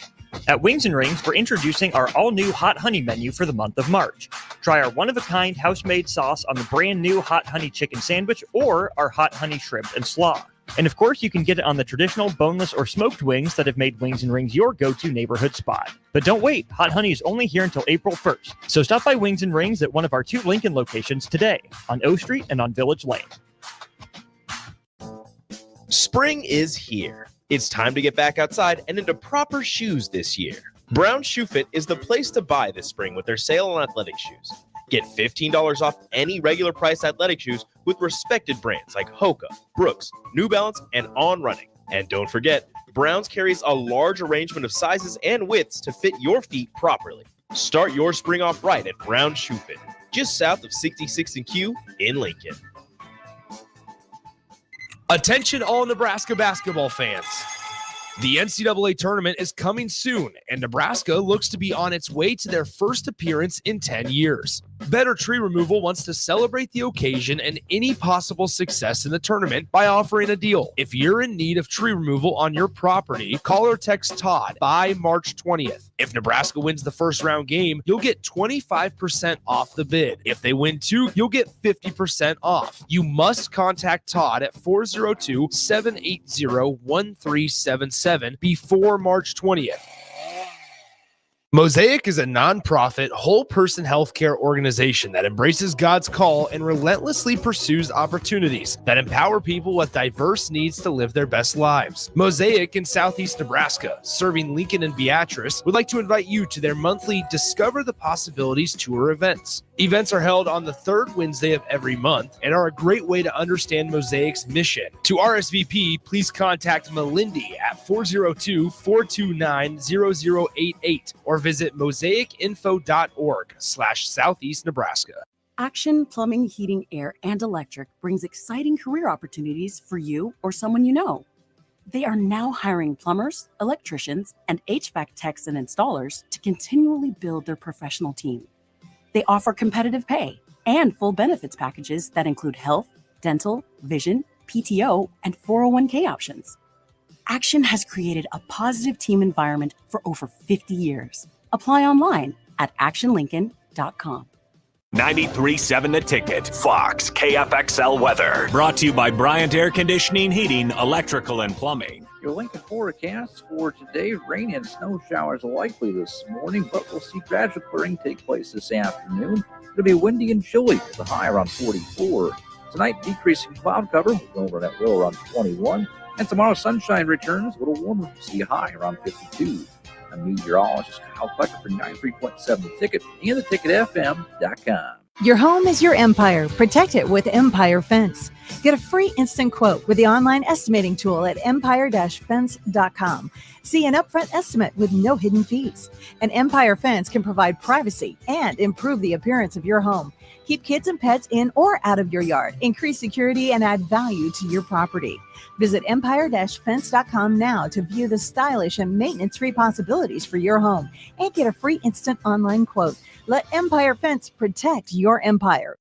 At Wings and Rings, we're introducing our all-new Hot Honey menu for the month of March. Try our one-of-a-kind house-made sauce on the brand-new Hot Honey chicken sandwich or our Hot Honey shrimp and slaw. And of course, you can get it on the traditional boneless or smoked wings that have made Wings and Rings your go-to neighborhood spot. But don't wait, Hot Honey is only here until April 1st, so stop by Wings and Rings at one of our 2 Lincoln locations today, on O Street and on Village Lane. Spring is here. It's time to get back outside and into proper shoes this year. Brown Shoe Fit is the place to buy this spring with their sale on athletic shoes. Get $15 off any regular price athletic shoes with respected brands like Hoka, Brooks, New Balance, and On Running. And don't forget, Browns carries a large arrangement of sizes and widths to fit your feet properly. Start your spring off right at Brown Shoe Fit, just south of 66th and Q in Lincoln. Attention all Nebraska basketball fans. The NCAA tournament is coming soon, and Nebraska looks to be on its way to their first appearance in 10 years. Better Tree Removal wants to celebrate the occasion and any possible success in the tournament by offering a deal. If you're in need of tree removal on your property, call or text Todd by March 20th. If Nebraska wins the first round game, you'll get 25% off the bid. If they win 2, you'll get 50% off. You must contact Todd at 402-780-1377 before March 20th. Mosaic is a nonprofit, whole-person healthcare organization that embraces God's call and relentlessly pursues opportunities that empower people with diverse needs to live their best lives. Mosaic in Southeast Nebraska, serving Lincoln and Beatrice, would like to invite you to their monthly Discover the Possibilities tour events. Events are held on the 3rd Wednesday of every month and are a great way to understand Mosaic's mission. To RSVP, please contact Melindy at 402-429-0088 or visit mosaicinfo.org/Southeast Nebraska. Action Plumbing, Heating, Air, and Electric brings exciting career opportunities for you or someone you know. They are now hiring plumbers, electricians, and HVAC techs and installers to continually build their professional team. They offer competitive pay and full benefits packages that include health, dental, vision, PTO, and 401k options. Action has created a positive team environment for over 50 years. Apply online at actionlincoln.com. 93.7 The Ticket, Fox, KFXL weather. Brought to you by Bryant Air Conditioning, Heating, Electrical, and Plumbing. Your Lincoln forecast for today: rain and snow showers likely this morning, but we'll see gradual clearing take place this afternoon. It'll be windy and chilly with a high around 44. Tonight, decreasing cloud cover, we'll go over that low around 21. And tomorrow, sunshine returns, a little warmer, we'll see a high around 52. I'm meteorologist Kyle Tucker for 93.7 The Ticket and theticketfm.com. Your home is your empire. Protect it with Empire Fence. Get a free instant quote with the online estimating tool at empire-fence.com. See an upfront estimate with no hidden fees. An Empire Fence can provide privacy and improve the appearance of your home. Keep kids and pets in or out of your yard. Increase security and add value to your property. Visit empire-fence.com now to view the stylish and maintenance-free possibilities for your home and get a free instant online quote. Let Empire Fence protect your empire.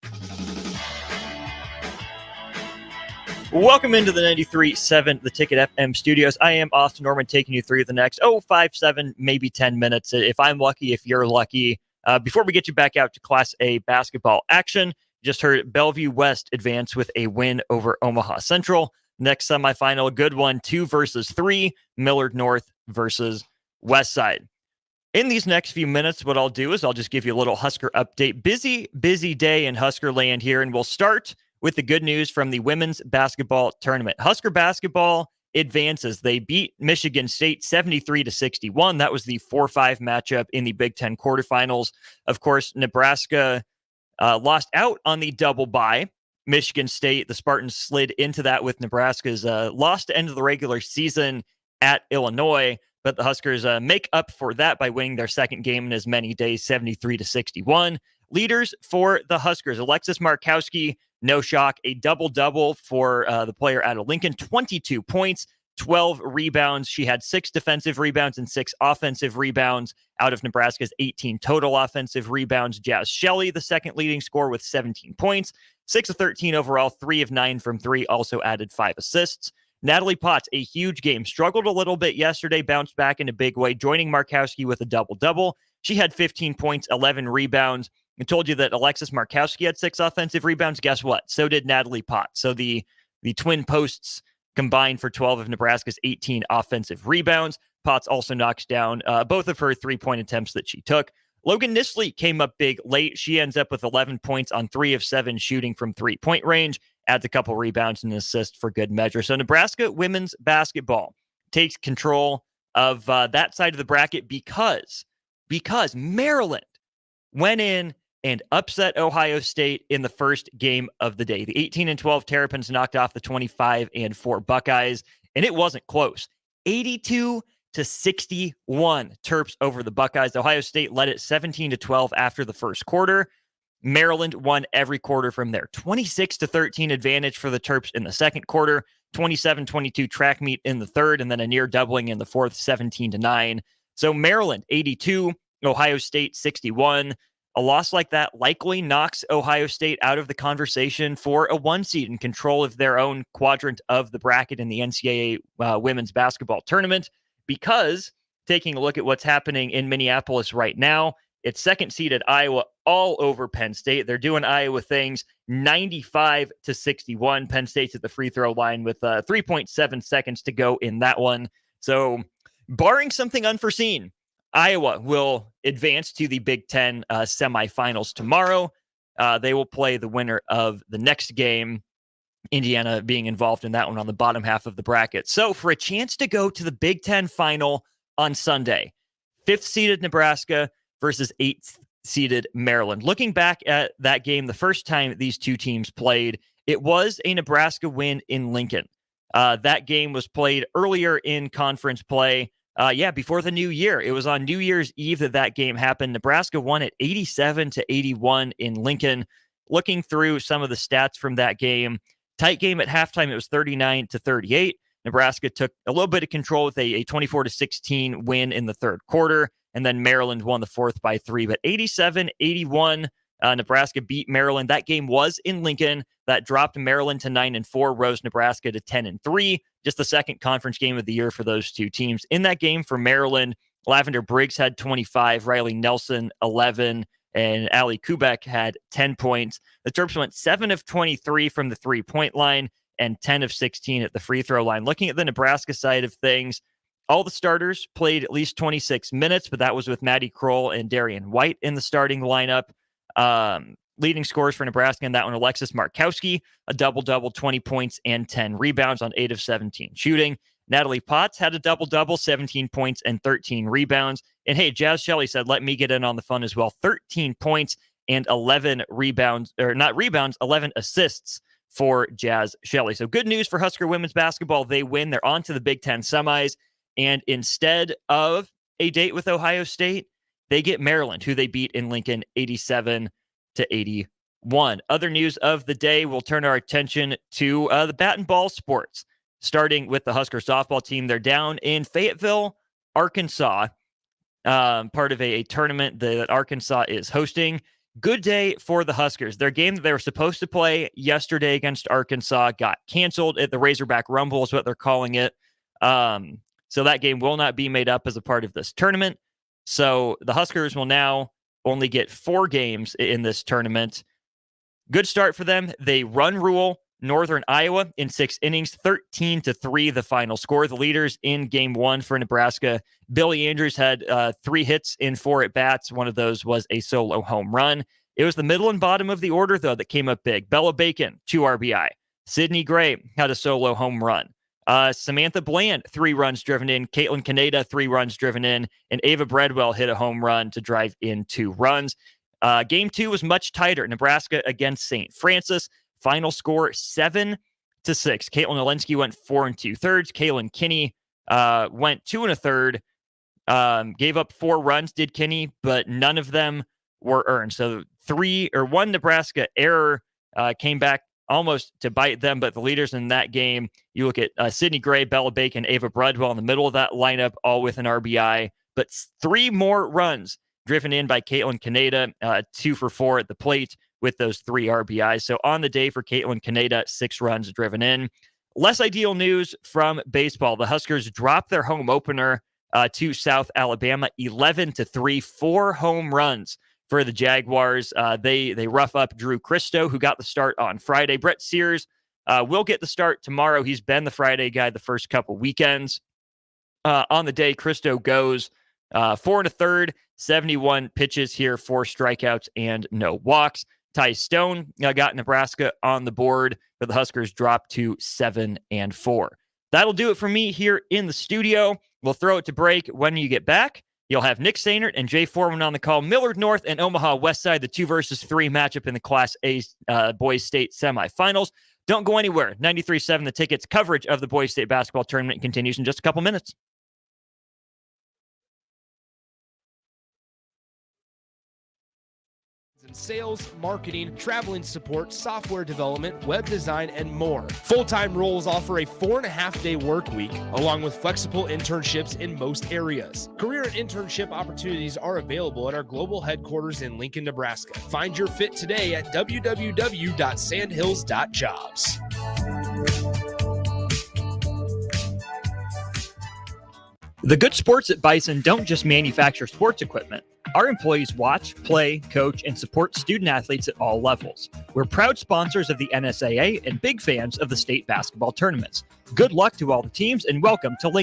Welcome into the 93.7 The Ticket FM studios. I am Austin Norman taking you through the next 5, 7, maybe 10 minutes. If I'm lucky, if you're lucky. Before we get you back out to Class A basketball action, just heard Bellevue West advance with a win over Omaha Central. Next semifinal, a good one, 2 versus 3, Millard North versus Westside. In these next few minutes, what I'll do is I'll just give you a little Husker update. Busy day in Husker land here, and we'll start with the good news from the women's basketball tournament. Husker basketball advances. They beat Michigan State 73-61. That was the 4-5 matchup in the Big Ten quarterfinals. Of course, Nebraska lost out on the double bye Michigan State. The Spartans slid into that with Nebraska's loss to end of the regular season at Illinois, but the Huskers make up for that by winning their second game in as many days, 73-61. Leaders for the Huskers: Alexis Markowski, no shock, a double-double for the player out of Lincoln, 22 points, 12 rebounds. She had 6 defensive rebounds and 6 offensive rebounds out of Nebraska's 18 total offensive rebounds. Jazz Shelley, the second leading scorer, with 17 points, 6 of 13 overall, 3 of 9 from 3, also added 5 assists. Natalie Potts, a huge game, struggled a little bit yesterday, bounced back in a big way, joining Markowski with a double-double. She had 15 points, 11 rebounds. I told you that Alexis Markowski had 6 offensive rebounds. Guess what? So did Natalie Potts. So the twin posts combined for 12 of Nebraska's 18 offensive rebounds. Potts also knocks down both of her 3-point attempts that she took. Logan Nisley came up big late. She ends up with 11 points on 3 of 7 shooting from 3-point range, adds a couple rebounds and an assist for good measure. So Nebraska women's basketball takes control of that side of the bracket because Maryland went in and upset Ohio State in the first game of the day. The 18-12 Terrapins knocked off the 25-4 Buckeyes, and it wasn't close. 82-61 Terps over the Buckeyes. Ohio State led it 17-12 after the first quarter. Maryland won every quarter from there. 26-13 advantage for the Terps in the second quarter, 27-22 track meet in the third, and then a near doubling in the fourth, 17-9. So Maryland 82, Ohio State 61. A loss like that likely knocks Ohio State out of the conversation for a 1 seed in control of their own quadrant of the bracket in the NCAA women's basketball tournament, because taking a look at what's happening in Minneapolis right now, it's second seeded Iowa all over Penn State. They're doing Iowa things, 95-61. Penn State's at the free throw line with 3.7 seconds to go in that one. So barring something unforeseen, Iowa will advance to the Big Ten semifinals tomorrow. They will play the winner of the next game, Indiana being involved in that one on the bottom half of the bracket. So for a chance to go to the Big Ten final on Sunday, 5th-seeded Nebraska versus 8th-seeded Maryland. Looking back at that game, the first time these two teams played, it was a Nebraska win in Lincoln. That game was played earlier in conference play. Before the new year. It was on New Year's Eve that game happened. Nebraska won it 87-81 in Lincoln. Looking through some of the stats from that game, tight game at halftime, it was 39-38. Nebraska took a little bit of control with a 24-16 win in the third quarter, and then Maryland won the fourth by 3. But 87-81, Nebraska beat Maryland. That game was in Lincoln. That dropped Maryland to 9-4, rose Nebraska to 10-3. Just the second conference game of the year for those two teams. In that game for Maryland, Lavender Briggs had 25, Riley Nelson 11, and Ali Kubek had 10 points. The Terps went 7 of 23 from the 3-point line and 10 of 16 at the free throw line. Looking at the Nebraska side of things, all the starters played at least 26 minutes, but that was with Maddie Kroll and Darian White in the starting lineup. Leading scorers for Nebraska in that one, Alexis Markowski, a double-double, 20 points and 10 rebounds on 8 of 17 shooting. Natalie Potts had a double-double, 17 points and 13 rebounds. And hey, Jazz Shelley said, let me get in on the fun as well. 13 points and 11 rebounds, or not rebounds, 11 assists for Jazz Shelley. So good news for Husker women's basketball. They win. They're on to the Big Ten semis. And instead of a date with Ohio State, they get Maryland, who they beat in Lincoln 87-81. Other news of the day, we'll turn our attention to the bat and ball sports, starting with the Husker softball team. They're down in Fayetteville, Arkansas, part of a tournament that Arkansas is hosting. Good day for the Huskers. Their game that they were supposed to play yesterday against Arkansas got canceled at the Razorback Rumble is what they're calling it. So that game will not be made up as a part of this tournament. So the Huskers will now only get 4 games in this tournament. Good start for them. They run rule Northern Iowa in 6 innings, 13-3 the final score. The leaders in game 1 for Nebraska, Billy Andrews had 3 hits in 4 at-bats. One of those was a solo home run. It was the middle and bottom of the order, though, that came up big. Bella Bacon, 2 RBI. Sydney Gray had a solo home run. Samantha Bland, 3 runs driven in. Caitlin Kaneda, 3 runs driven in. And Ava Bradwell hit a home run to drive in 2 runs. Game 2 was much tighter. Nebraska against St. Francis, Final score 7-6. Caitlin Olinsky went 4 2/3. Kaylin Kinney went 2 1/3. Gave up 4 runs, did Kinney, but none of them were earned. So 1 Nebraska error came back almost to bite them, but the leaders in that game, you look at Sydney Gray, Bella Bacon, Ava Bradwell in the middle of that lineup, all with an RBI, but 3 more runs driven in by Caitlin Kaneda, 2 for 4 at the plate with those 3 RBIs. So on the day for Caitlin Kaneda, 6 runs driven in. Less ideal news from baseball. The Huskers dropped their home opener to South Alabama, 11-3, 4 home runs for the Jaguars. They rough up Drew Christo, who got the start on Friday. Brett Sears will get the start tomorrow. He's been the Friday guy the first couple weekends. On the day, Christo goes 4 1/3, 71 pitches here, 4 strikeouts and no walks. Ty Stone got Nebraska on the board, but the Huskers dropped to 7-4. That'll do it for me here in the studio. We'll throw it to break. When you get back, you'll have Nick Sainert and Jay Foreman on the call. Millard North and Omaha West Side, the 2 versus 3 matchup in the Class A Boys State semifinals. Don't go anywhere. 93.7 The Ticket's coverage of the Boys State basketball tournament continues in just a couple minutes. Sales, marketing, traveling support, software development, web design, and more. Full-time roles offer a 4.5-day work week, along with flexible internships in most areas. Career and internship opportunities are available at our global headquarters in Lincoln, Nebraska. Find your fit today at www.sandhills.jobs. The good sports at Bison don't just manufacture sports equipment. Our employees watch, play, coach, and support student athletes at all levels. We're proud sponsors of the NSAA and big fans of the state basketball tournaments. Good luck to all the teams and welcome to Lincoln.